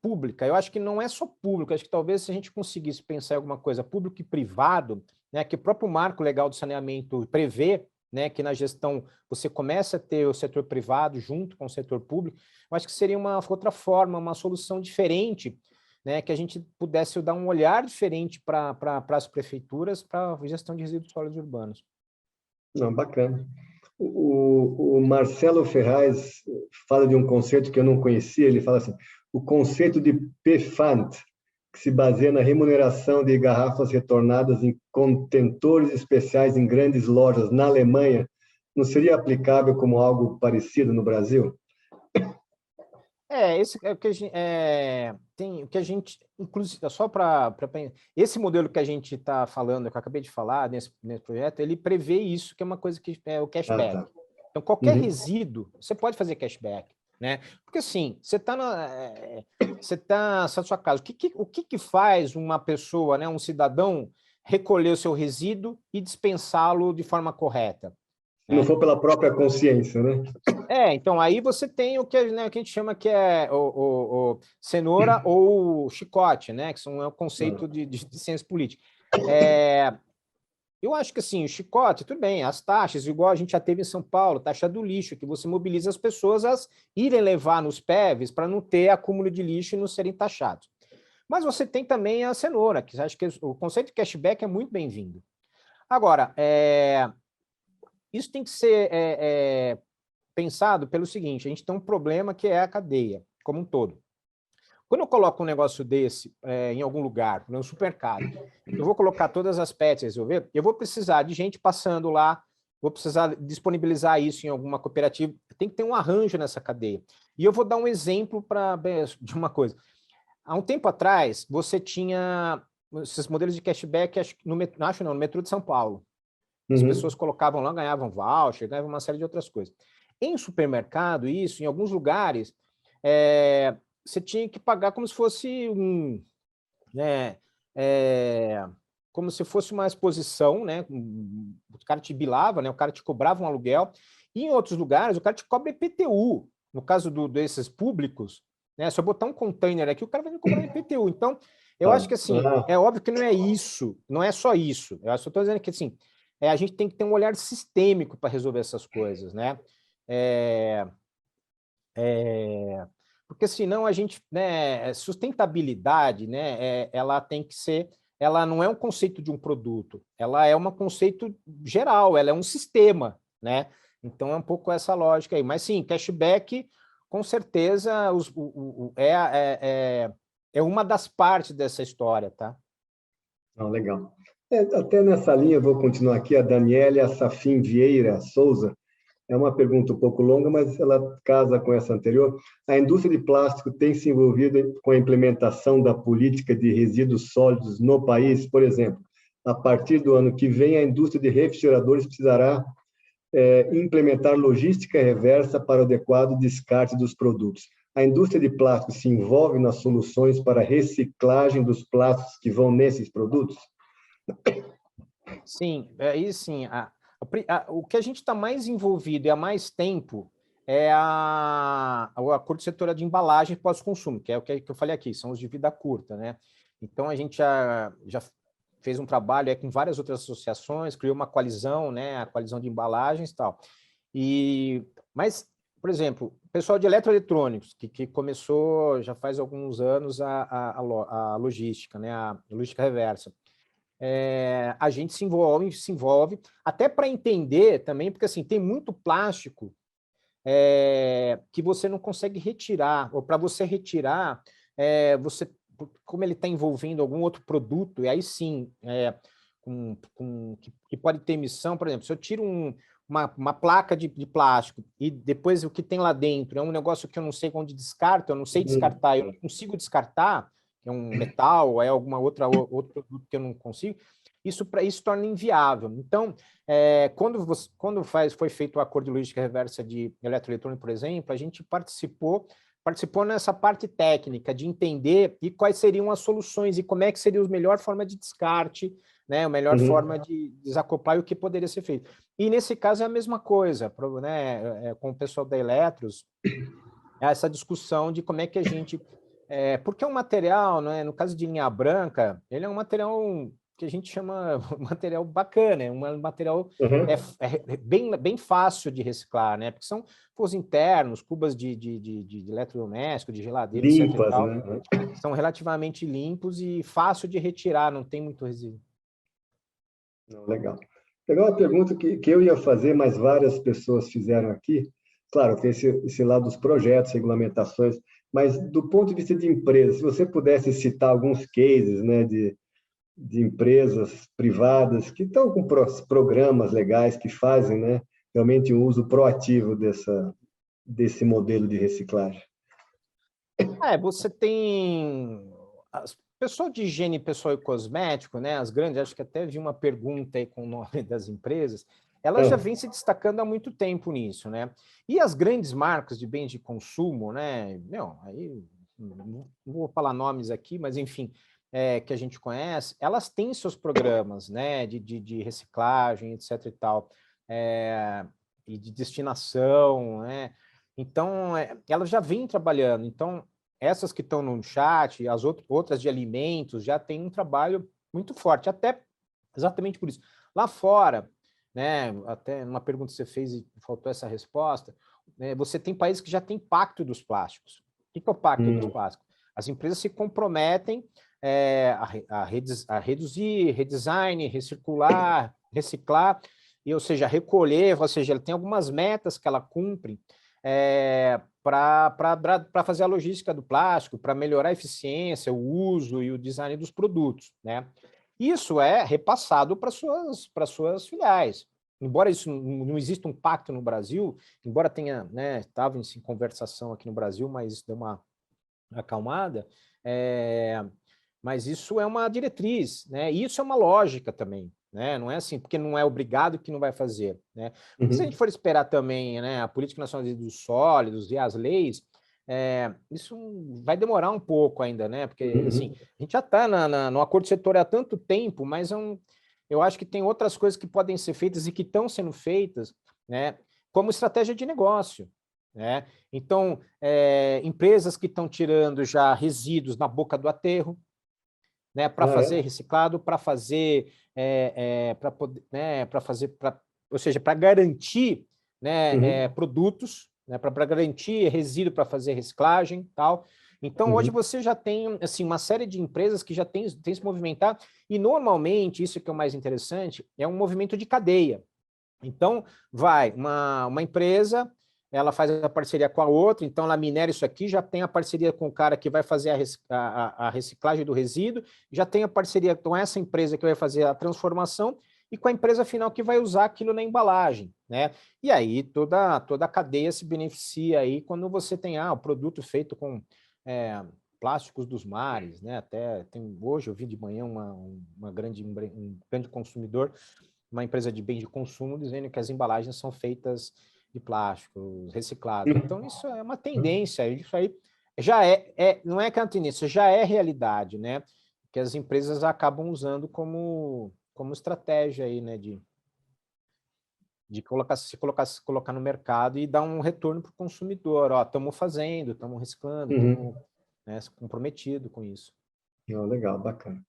pública, eu acho que não é só público, acho que talvez se a gente conseguisse pensar em alguma coisa público e privado, né, que o próprio marco legal do saneamento prevê, né, que na gestão você começa a ter o setor privado junto com o setor público, eu acho que seria uma outra forma, uma solução diferente, né, que a gente pudesse dar um olhar diferente para as prefeituras, para a gestão de resíduos sólidos urbanos. Não, bacana. O Marcelo Ferraz fala de um conceito que eu não conhecia, ele fala assim, o conceito de PFANT, que se baseia na remuneração de garrafas retornadas em contentores especiais em grandes lojas na Alemanha, não seria aplicável como algo parecido no Brasil? Esse é o que a gente tem, o que a gente, inclusive, só para esse modelo que a gente está falando, que eu acabei de falar nesse projeto, ele prevê isso, que é uma coisa que é o cashback. Tá. Então, qualquer resíduo, você pode fazer cashback, né? Porque assim, você está na sua casa, o que faz uma pessoa, né, um cidadão, recolher o seu resíduo e dispensá-lo de forma correta? Se não for pela própria consciência, né? Então, aí você tem o que, né, que a gente chama que é o cenoura ou chicote, né, que é o conceito de ciência política. Eu acho que, assim, o chicote, tudo bem, as taxas, igual a gente já teve em São Paulo, taxa do lixo, que você mobiliza as pessoas a irem levar nos PEVs para não ter acúmulo de lixo e não serem taxados. Mas você tem também a cenoura, que acho que o conceito de cashback é muito bem-vindo. Agora, isso tem que ser pensado pelo seguinte, a gente tem um problema que é a cadeia, como um todo. Quando eu coloco um negócio desse em algum lugar, no supermercado, eu vou colocar todas as PETs, resolver, eu vou precisar de gente passando lá, vou precisar disponibilizar isso em alguma cooperativa, tem que ter um arranjo nessa cadeia. E eu vou dar um exemplo de uma coisa. Há um tempo atrás, você tinha esses modelos de cashback, no metrô de São Paulo. As pessoas colocavam lá, ganhavam voucher, ganhavam uma série de outras coisas. Em supermercado, isso, em alguns lugares, você tinha que pagar como se fosse como se fosse uma exposição, né? O cara te bilava, né? O cara te cobrava um aluguel. E em outros lugares, o cara te cobra IPTU. No caso desses públicos, né? Se eu botar um container aqui, o cara vai me cobrar IPTU. Então, eu acho que, assim, é óbvio que não é isso, não é só isso. Eu só estou dizendo que, assim, a gente tem que ter um olhar sistêmico para resolver essas coisas, né? Porque senão a gente, né, sustentabilidade, né, ela tem que ser, ela não é um conceito de um produto, ela é um conceito geral, ela é um sistema, né? Então é um pouco essa lógica aí. Mas sim, cashback, com certeza, é uma das partes dessa história, tá? Legal. Até nessa linha, eu vou continuar aqui, a Daniela Safin Vieira Souza. É uma pergunta um pouco longa, mas ela casa com essa anterior. A indústria de plástico tem se envolvido com a implementação da política de resíduos sólidos no país? Por exemplo, a partir do ano que vem, a indústria de refrigeradores precisará implementar logística reversa para o adequado descarte dos produtos. A indústria de plástico se envolve nas soluções para a reciclagem dos plásticos que vão nesses produtos? Sim, aí sim. O que a gente está mais envolvido e há mais tempo é o acordo setorial de embalagem pós-consumo, que é o que eu falei aqui, são os de vida curta, né? Então, a gente já fez um trabalho com várias outras associações, criou uma coalizão, né? A coalizão de embalagens e tal. Mas, por exemplo, o pessoal de eletroeletrônicos, que começou já faz alguns anos a logística, né? A logística reversa. A gente se envolve, até para entender também, porque assim, tem muito plástico que você não consegue retirar, ou para você retirar, como ele está envolvendo algum outro produto, e aí sim, que pode ter emissão, por exemplo, se eu tiro uma placa de plástico e depois o que tem lá dentro é um negócio que eu não sei onde descarto, eu não sei descartar, eu não consigo descartar, que é um metal, é outro produto que eu não consigo, isso torna inviável. Então, quando foi feito o acordo de logística reversa de eletroeletrônico, por exemplo, a gente participou nessa parte técnica de entender e quais seriam as soluções e como é que seria a melhor forma de descarte, né, a melhor forma de desacoplar e o que poderia ser feito. E nesse caso é a mesma coisa, né, com o pessoal da Eletros, essa discussão de como é que a gente... porque é um material, né, no caso de linha branca, ele é um material que a gente chama material bacana, é um material bem fácil de reciclar, né? Porque são forros internos, cubas de eletrodoméstico, de geladeira, etc. Limpas, e tal, né? são relativamente limpos e fácil de retirar, não tem muito resíduo. Não, legal. Pegar uma pergunta que eu ia fazer, mas várias pessoas fizeram aqui. Claro, tem esse lado dos projetos, regulamentações, mas do ponto de vista de empresa, se você pudesse citar alguns cases, né, de empresas privadas que estão com programas legais que fazem, né, realmente um uso proativo desse modelo de reciclagem. Você tem... Pessoal de higiene pessoal e cosmético, né, as grandes, acho que até vi uma pergunta aí com o nome das empresas, elas já vêm se destacando há muito tempo nisso, né? E as grandes marcas de bens de consumo, né, aí não vou falar nomes aqui, mas enfim, que a gente conhece, elas têm seus programas, né, de reciclagem, etc. e tal, e de destinação, né? Então, elas já vêm trabalhando. Então, essas que estão no chat, as outras de alimentos, já têm um trabalho muito forte, até exatamente por isso. Lá fora, né, até uma pergunta que você fez e faltou essa resposta, né, você tem países que já têm pacto dos plásticos. O que é o pacto dos plásticos? As empresas se comprometem a reduzir, redesign, recircular, reciclar, ou seja, recolher, ou seja, ela tem algumas metas que ela cumpre para fazer a logística do plástico, para melhorar a eficiência, o uso e o design dos produtos, né? Isso é repassado para suas filiais. Embora isso não exista um pacto no Brasil, embora tenha, né, estava em conversação aqui no Brasil, mas isso deu uma acalmada, mas isso é uma diretriz, né? E isso é uma lógica também, né? Não é assim, porque não é obrigado que não vai fazer, né? Porque se a gente for esperar também, né, a Política Nacional dos Sólidos e as leis, isso vai demorar um pouco ainda, né? Porque, assim, a gente já está no acordo setorial há tanto tempo, mas eu acho que tem outras coisas que podem ser feitas e que estão sendo feitas, né? Como estratégia de negócio, né? Então, empresas que estão tirando já resíduos na boca do aterro, né, para fazer reciclado, para fazer, ou seja, para garantir, né, produtos, né, para garantir resíduo para fazer reciclagem, tal. Então, hoje você já tem assim, uma série de empresas que já tem se movimentado, e normalmente, isso que é o mais interessante, é um movimento de cadeia. Então, vai uma empresa, ela faz a parceria com a outra, então ela minera isso aqui, já tem a parceria com o cara que vai fazer a reciclagem do resíduo, já tem a parceria com essa empresa que vai fazer a transformação e com a empresa final que vai usar aquilo na embalagem, né? E aí toda a cadeia se beneficia aí quando você tem o produto feito com plásticos dos mares, né? Até hoje eu vi de manhã um grande consumidor, uma empresa de bens de consumo, dizendo que as embalagens são feitas de plástico, reciclado. Então, isso é uma tendência, isso aí já não é que é uma tendência, já é realidade, né? Que as empresas acabam usando como estratégia aí, né? De colocar no mercado e dar um retorno para o consumidor. Ó, estamos fazendo, estamos reciclando, estamos, né, comprometidos com isso. Legal, bacana.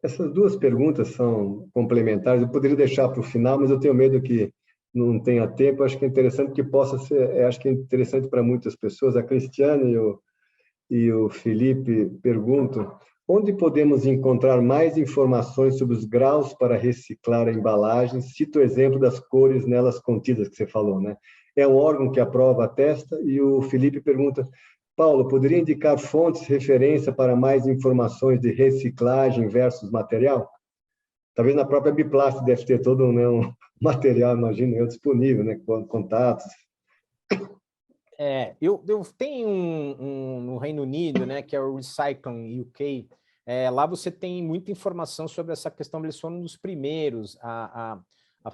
Essas duas perguntas são complementares. Eu poderia deixar para o final, mas eu tenho medo que não tenha tempo. Acho que é interessante que possa ser. Acho que é interessante para muitas pessoas. A Cristiane e o Felipe perguntam: onde podemos encontrar mais informações sobre os graus para reciclar a embalagem? Cito o exemplo das cores nelas contidas que você falou, né? É um órgão que aprova, atesta. E o Felipe pergunta: Paulo, poderia indicar fontes de referência para mais informações de reciclagem versus material? Talvez na própria Biplast deve ter todo um material, imagino eu, disponível, né? Contatos. Eu tenho no Reino Unido, né, que é o Recycling UK. Lá você tem muita informação sobre essa questão. Eles foram um dos primeiros a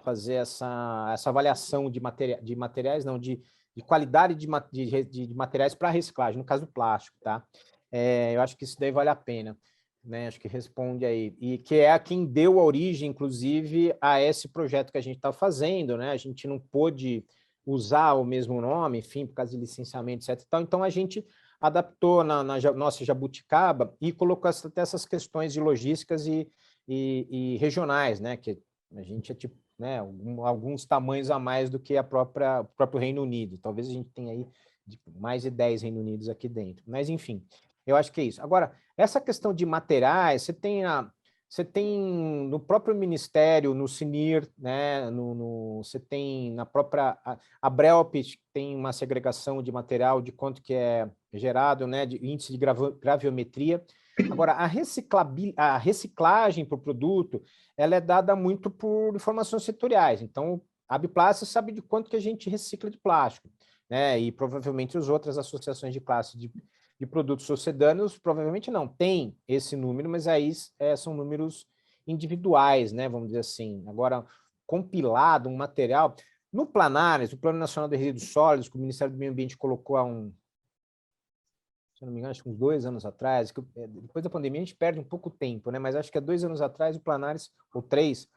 fazer essa avaliação de materiais, não, de qualidade de materiais para reciclagem, no caso do plástico, tá? Eu acho que isso daí vale a pena, né? Acho que responde aí. E que é quem deu a origem, inclusive, a esse projeto que a gente está fazendo, né? A gente não pôde usar o mesmo nome, enfim, por causa de licenciamento, etc. Então, a gente adaptou na nossa jabuticaba e colocou até essas questões de logísticas e regionais, né? Que a gente é tipo, né, alguns tamanhos a mais do que o próprio Reino Unido. Talvez a gente tenha aí mais de 10 Reino Unidos aqui dentro. Mas, enfim, eu acho que é isso. Agora, essa questão de materiais, você tem no próprio Ministério, no CNIR, né, você tem na própria... A Brelp tem uma segregação de material, de quanto que é gerado, né, de índice de graviometria. Agora, a reciclagem para o produto, ela é dada muito por informações setoriais. Então, a Biplast sabe de quanto que a gente recicla de plástico, né, e provavelmente as outras associações de classe de produtos sucedâneos, provavelmente não tem esse número, mas aí são números individuais, né, vamos dizer assim. Agora, compilado um material... No Planares, o Plano Nacional de Resíduos Sólidos, que o Ministério do Meio Ambiente colocou se eu não me engano, acho que uns 2 anos atrás, depois da pandemia a gente perde um pouco tempo, né, mas acho que há 2 anos atrás o Planares, ou 3,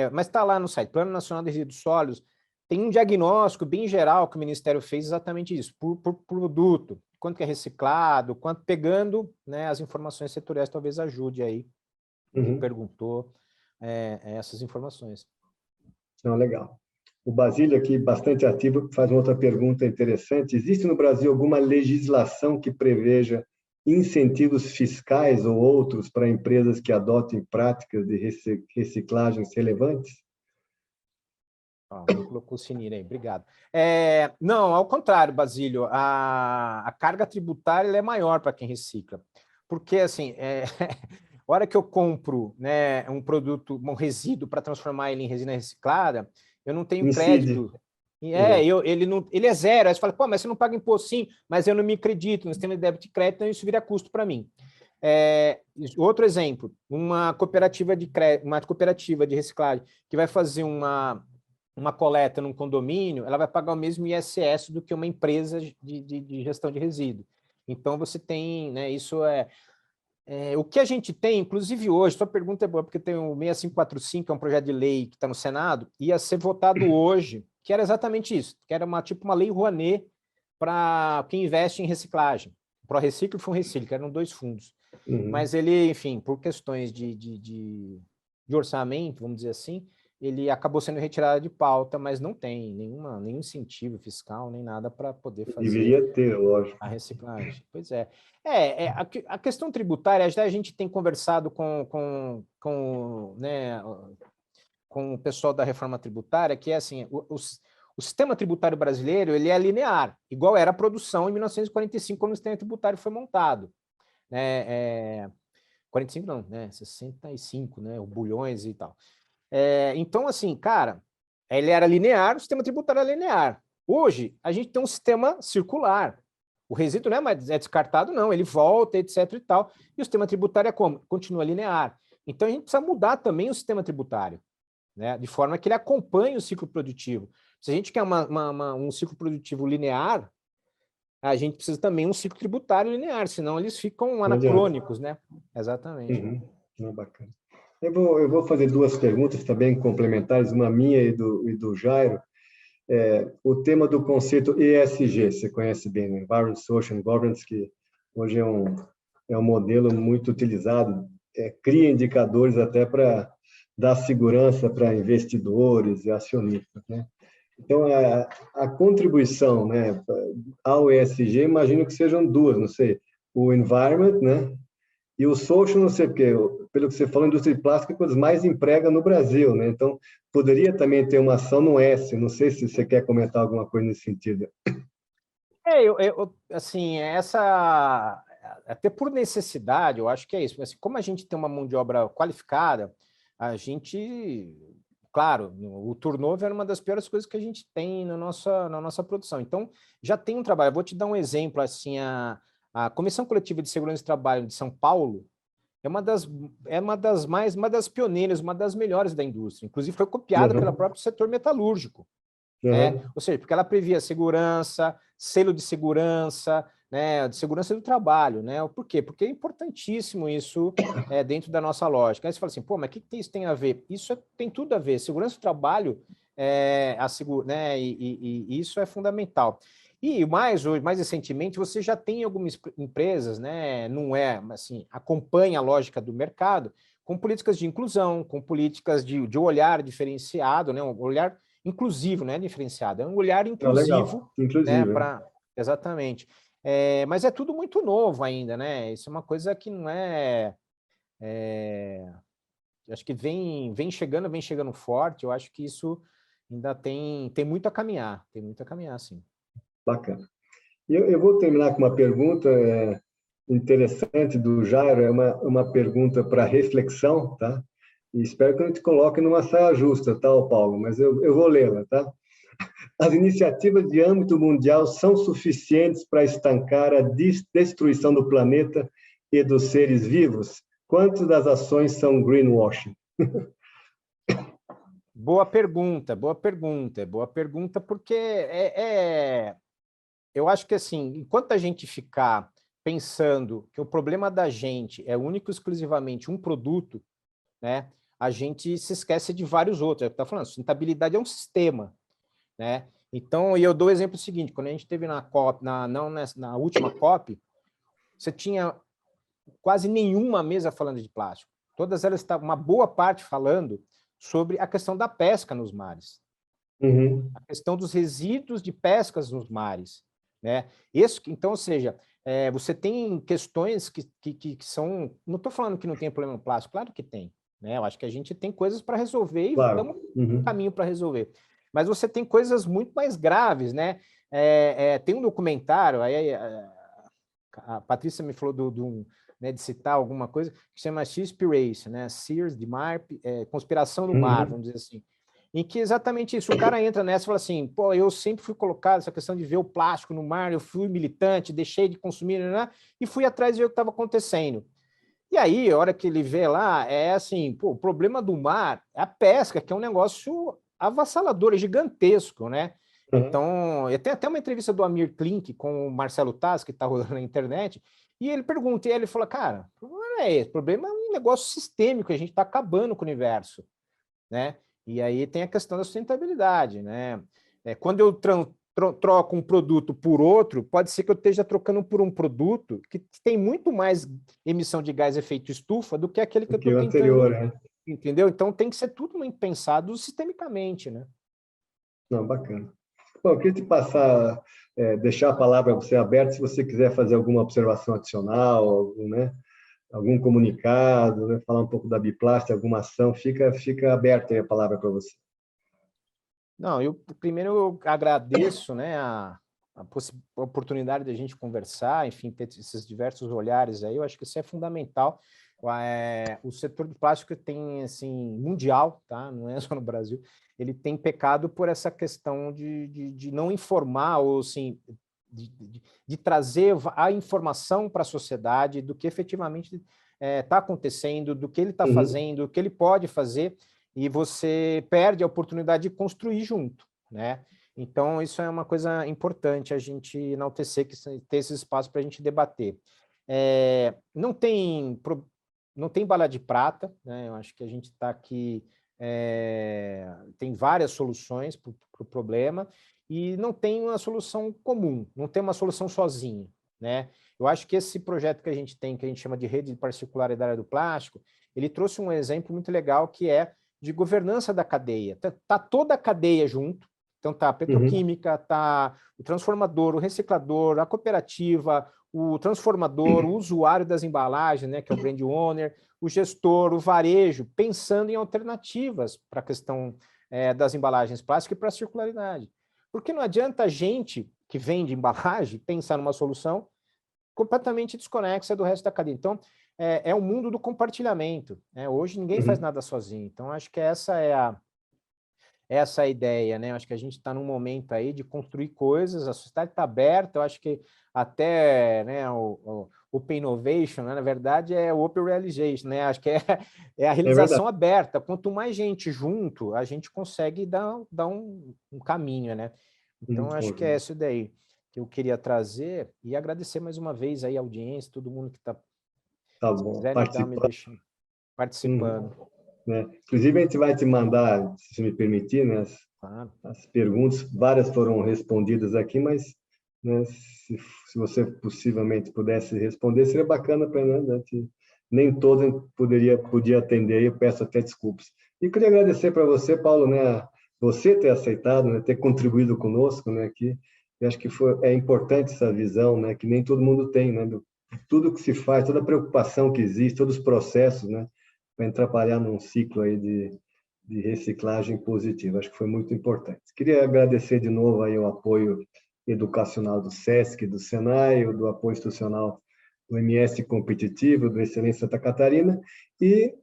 mas está lá no site, Plano Nacional de Resíduos Sólidos, tem um diagnóstico bem geral que o Ministério fez exatamente isso, por produto, quanto que é reciclado, quanto pegando, né, as informações setoriais, talvez ajude aí, quem perguntou essas informações. Não, legal. O Basílio aqui, bastante ativo, faz uma outra pergunta interessante. Existe no Brasil alguma legislação que preveja incentivos fiscais ou outros para empresas que adotem práticas de reciclagens relevantes? Me colocou o Sinir aí, obrigado. Não, ao contrário, Basílio, a carga tributária é maior para quem recicla, porque, assim, a hora que eu compro, né, um produto, um resíduo para transformar ele em resina reciclada, eu não tenho crédito. Ele é zero. Aí você fala, pô, mas você não paga imposto? Sim, mas eu não me acredito no sistema de débito e crédito, então isso vira custo para mim. Outro exemplo, uma cooperativa de reciclagem que vai fazer uma coleta num condomínio, ela vai pagar o mesmo ISS do que uma empresa de gestão de resíduo. Então, você tem, né, isso o que a gente tem, inclusive hoje, sua pergunta é boa, porque tem o 6545, que é um projeto de lei que está no Senado, ia ser votado hoje, que era exatamente isso, que era uma lei Rouanet para quem investe em reciclagem. O ProReciclo e o Funreciclo, que eram 2 fundos. Mas ele, enfim, por questões de orçamento, vamos dizer assim, ele acabou sendo retirado de pauta, mas não tem nenhum incentivo fiscal, nem nada para poder fazer... Deveria ter, lógico. A reciclagem. Pois é. A questão tributária, a gente tem conversado com o pessoal da reforma tributária, que é assim, o sistema tributário brasileiro, ele é linear, igual era a produção em 1945, quando o sistema tributário foi montado. 45 não, né? 65, né? O bulhões e tal. Então, assim, cara, ele era linear, o sistema tributário é linear. Hoje, a gente tem um sistema circular. O resíduo não é mais descartado, não, ele volta, etc. e tal. E o sistema tributário é como? Continua linear. Então, a gente precisa mudar também o sistema tributário, né? De forma que ele acompanhe o ciclo produtivo. Se a gente quer um ciclo produtivo linear, a gente precisa também um ciclo tributário linear, senão eles ficam anacrônicos, né? Exatamente. Bacana. Eu vou fazer 2 perguntas também complementares, uma minha e do Jairo. O tema do conceito ESG, você conhece bem, né? Environment, Social and Governance, que hoje é um modelo muito utilizado, cria indicadores até para dar segurança para investidores e acionistas, né? Então, a contribuição, né, ao ESG, imagino que sejam 2, não sei, o environment, né, e o social, não sei porque, pelo que você falou, a indústria de plástico é uma das mais emprega no Brasil, né? Então, poderia também ter uma ação no S, não sei se você quer comentar alguma coisa nesse sentido. Assim, até por necessidade, eu acho que é isso. Assim, como a gente tem uma mão de obra qualificada, a gente, claro, o turnover é uma das piores coisas que a gente tem na nossa produção. Então, já tem um trabalho. Eu vou te dar um exemplo, assim, a Comissão Coletiva de Segurança do Trabalho de São Paulo uma das pioneiras, uma das melhores da indústria. Inclusive, foi copiada pelo próprio setor metalúrgico. Né? Ou seja, porque ela previa segurança, selo de segurança, né, de segurança do trabalho, né? Por quê? Porque é importantíssimo isso dentro da nossa lógica. Aí você fala assim, pô, mas o que isso tem a ver? Isso tem tudo a ver. Segurança do trabalho, né, e isso é fundamental. E mais recentemente, você já tem algumas empresas, né, não é, assim, acompanha a lógica do mercado, com políticas de inclusão, com políticas de olhar diferenciado, né, um olhar inclusivo, não é diferenciado, é um olhar inclusivo, né, exatamente. Mas é tudo muito novo ainda, né? Isso é uma coisa que não acho que vem chegando forte. Eu acho que isso ainda tem muito a caminhar, sim. Bacana. Eu vou terminar com uma pergunta interessante do Jairo, é uma pergunta para reflexão, tá? E espero que a gente coloque numa saia justa, tá, Paulo? Mas eu vou lê-la, tá? As iniciativas de âmbito mundial são suficientes para estancar a destruição do planeta e dos seres vivos? Quantas das ações são greenwashing? Boa pergunta, porque eu acho que, assim, enquanto a gente ficar pensando que o problema da gente é único e exclusivamente um produto, né, a gente se esquece de vários outros. Está falando, sustentabilidade é um sistema, né? Então, eu dou o exemplo seguinte: quando a gente teve na COP, na última COP, você tinha quase nenhuma mesa falando de plástico. Todas elas estavam, uma boa parte, falando sobre a questão da pesca nos mares, a questão dos resíduos de pescas nos mares, né? Então, ou seja, você tem questões que são... Não estou falando que não tem problema no plástico, claro que tem, né? Eu acho que a gente tem coisas para resolver e estamos no caminho para resolver. Mas você tem coisas muito mais graves, né? Tem um documentário, aí a Patrícia me falou né, de citar alguma coisa, que chama Seaspiracy, né? Sears de mar, conspiração no mar, vamos dizer assim. Em que exatamente isso, o cara entra nessa e fala assim, pô, eu sempre fui colocado essa questão de ver o plástico no mar, eu fui militante, deixei de consumir, né, e fui atrás de ver o que estava acontecendo. E aí, a hora que ele vê lá, é assim, pô, o problema do mar é a pesca, que é um negócio avassalador, é gigantesco, né? Então, tem até uma entrevista do Amir Klink com o Marcelo Taz, que está rolando na internet, e ele pergunta, e ele fala, cara, o problema não é esse, o problema é um negócio sistêmico, a gente está acabando com o universo, né? E aí tem a questão da sustentabilidade, né? Quando eu troco um produto por outro, pode ser que eu esteja trocando por um produto que tem muito mais emissão de gás efeito estufa do que aquele que eu estou tentando... anterior, né? Entendeu? Então tem que ser tudo muito pensado sistemicamente, né? Não, bacana. Bom, eu queria te passar, deixar a palavra para você aberta, se você quiser fazer alguma observação adicional, algum comunicado, né, falar um pouco da Biplast, alguma ação, fica aberta aí a palavra para você. Não, primeiro eu agradeço, né, a oportunidade de a gente conversar, enfim, ter esses diversos olhares aí. Eu acho que isso é fundamental. O setor do plástico tem, assim, mundial, tá? Não é só no Brasil, ele tem pecado por essa questão de não informar, ou assim, de trazer a informação para a sociedade do que efetivamente está acontecendo, do que ele está fazendo, do que ele pode fazer, e você perde a oportunidade de construir junto, né? Então, isso é uma coisa importante a gente enaltecer, ter esse espaço para a gente debater. Não tem bala de prata, né? Eu acho que a gente está aqui, tem várias soluções para o problema, e não tem uma solução comum, não tem uma solução sozinha, né? Eu acho que esse projeto que a gente tem, que a gente chama de rede de particularidade do plástico, ele trouxe um exemplo muito legal, que é de governança da cadeia. Tá toda a cadeia junto, então tá a petroquímica, tá o transformador, o reciclador, a cooperativa, o transformador, o usuário das embalagens, né, que é o brand owner, o gestor, o varejo, pensando em alternativas para a questão das embalagens plásticas e para a circularidade. Porque não adianta a gente que vende embalagem, pensar numa solução completamente desconexa do resto da cadeia. Então, é o mundo do compartilhamento, né? Hoje ninguém faz nada sozinho, então acho que essa é a ideia, né? Acho que a gente está num momento aí de construir coisas, a sociedade está aberta, eu acho que até, né, o Open Innovation, né, na verdade, é o Open Realization, né? Acho que é a realização aberta. Quanto mais gente junto, a gente consegue dar um caminho, né? Então, acho que é isso daí que eu queria trazer e agradecer mais uma vez aí a audiência, todo mundo que está participando. Né? Inclusive, a gente vai te mandar, se me permitir, né, as perguntas, várias foram respondidas aqui, mas, né, se você possivelmente pudesse responder, seria bacana para nós, né, nem todos podia atender, eu peço até desculpas. E queria agradecer para você, Paulo, né, você ter aceitado, né, ter contribuído conosco, né, aqui. Eu acho que é importante essa visão, né, que nem todo mundo tem, né, tudo que se faz, toda a preocupação que existe, todos os processos, né, para trabalhar num ciclo aí de reciclagem positiva. Acho que foi muito importante. Queria agradecer de novo aí o apoio educacional do SESC, do SENAI, do apoio institucional do MS Competitivo, do Excelência Santa Catarina, e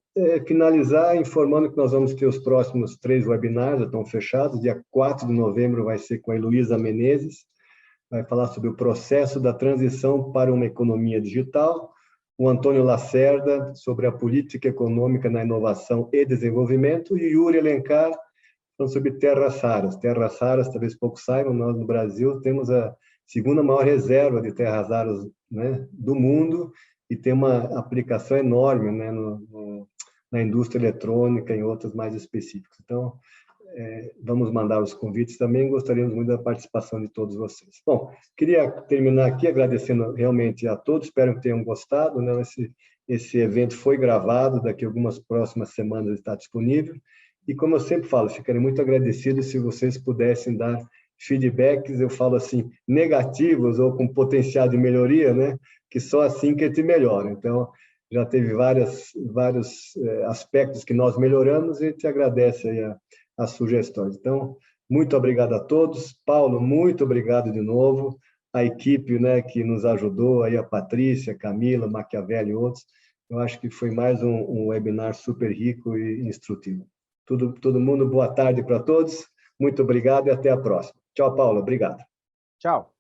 finalizar informando que nós vamos ter os próximos 3 webinars, já estão fechados. Dia 4 de novembro vai ser com a Heloísa Menezes, vai falar sobre o processo da transição para uma economia digital. O Antônio Lacerda, sobre a política econômica na inovação e desenvolvimento, e Yuri Alencar, falando sobre terras raras. Terras raras, talvez poucos saibam, nós no Brasil temos a segunda maior reserva de terras raras, né, do mundo, e tem uma aplicação enorme, né, na indústria eletrônica e em outras mais específicas. Então, vamos mandar os convites também, gostaríamos muito da participação de todos vocês. Bom, queria terminar aqui agradecendo realmente a todos, espero que tenham gostado, né? Esse evento foi gravado, daqui a algumas próximas semanas está disponível, e como eu sempre falo, ficaria muito agradecido se vocês pudessem dar feedbacks, eu falo assim, negativos ou com potencial de melhoria, né? Que só assim que a gente melhora. Então, já teve vários aspectos que nós melhoramos, e a gente agradece aí as sugestões. Então, muito obrigado a todos. Paulo, muito obrigado de novo. A equipe, né, que nos ajudou, aí a Patrícia, Camila, Maquiavelli e outros. Eu acho que foi mais um webinar super rico e instrutivo. Todo mundo, boa tarde para todos. Muito obrigado e até a próxima. Tchau, Paulo. Obrigado. Tchau.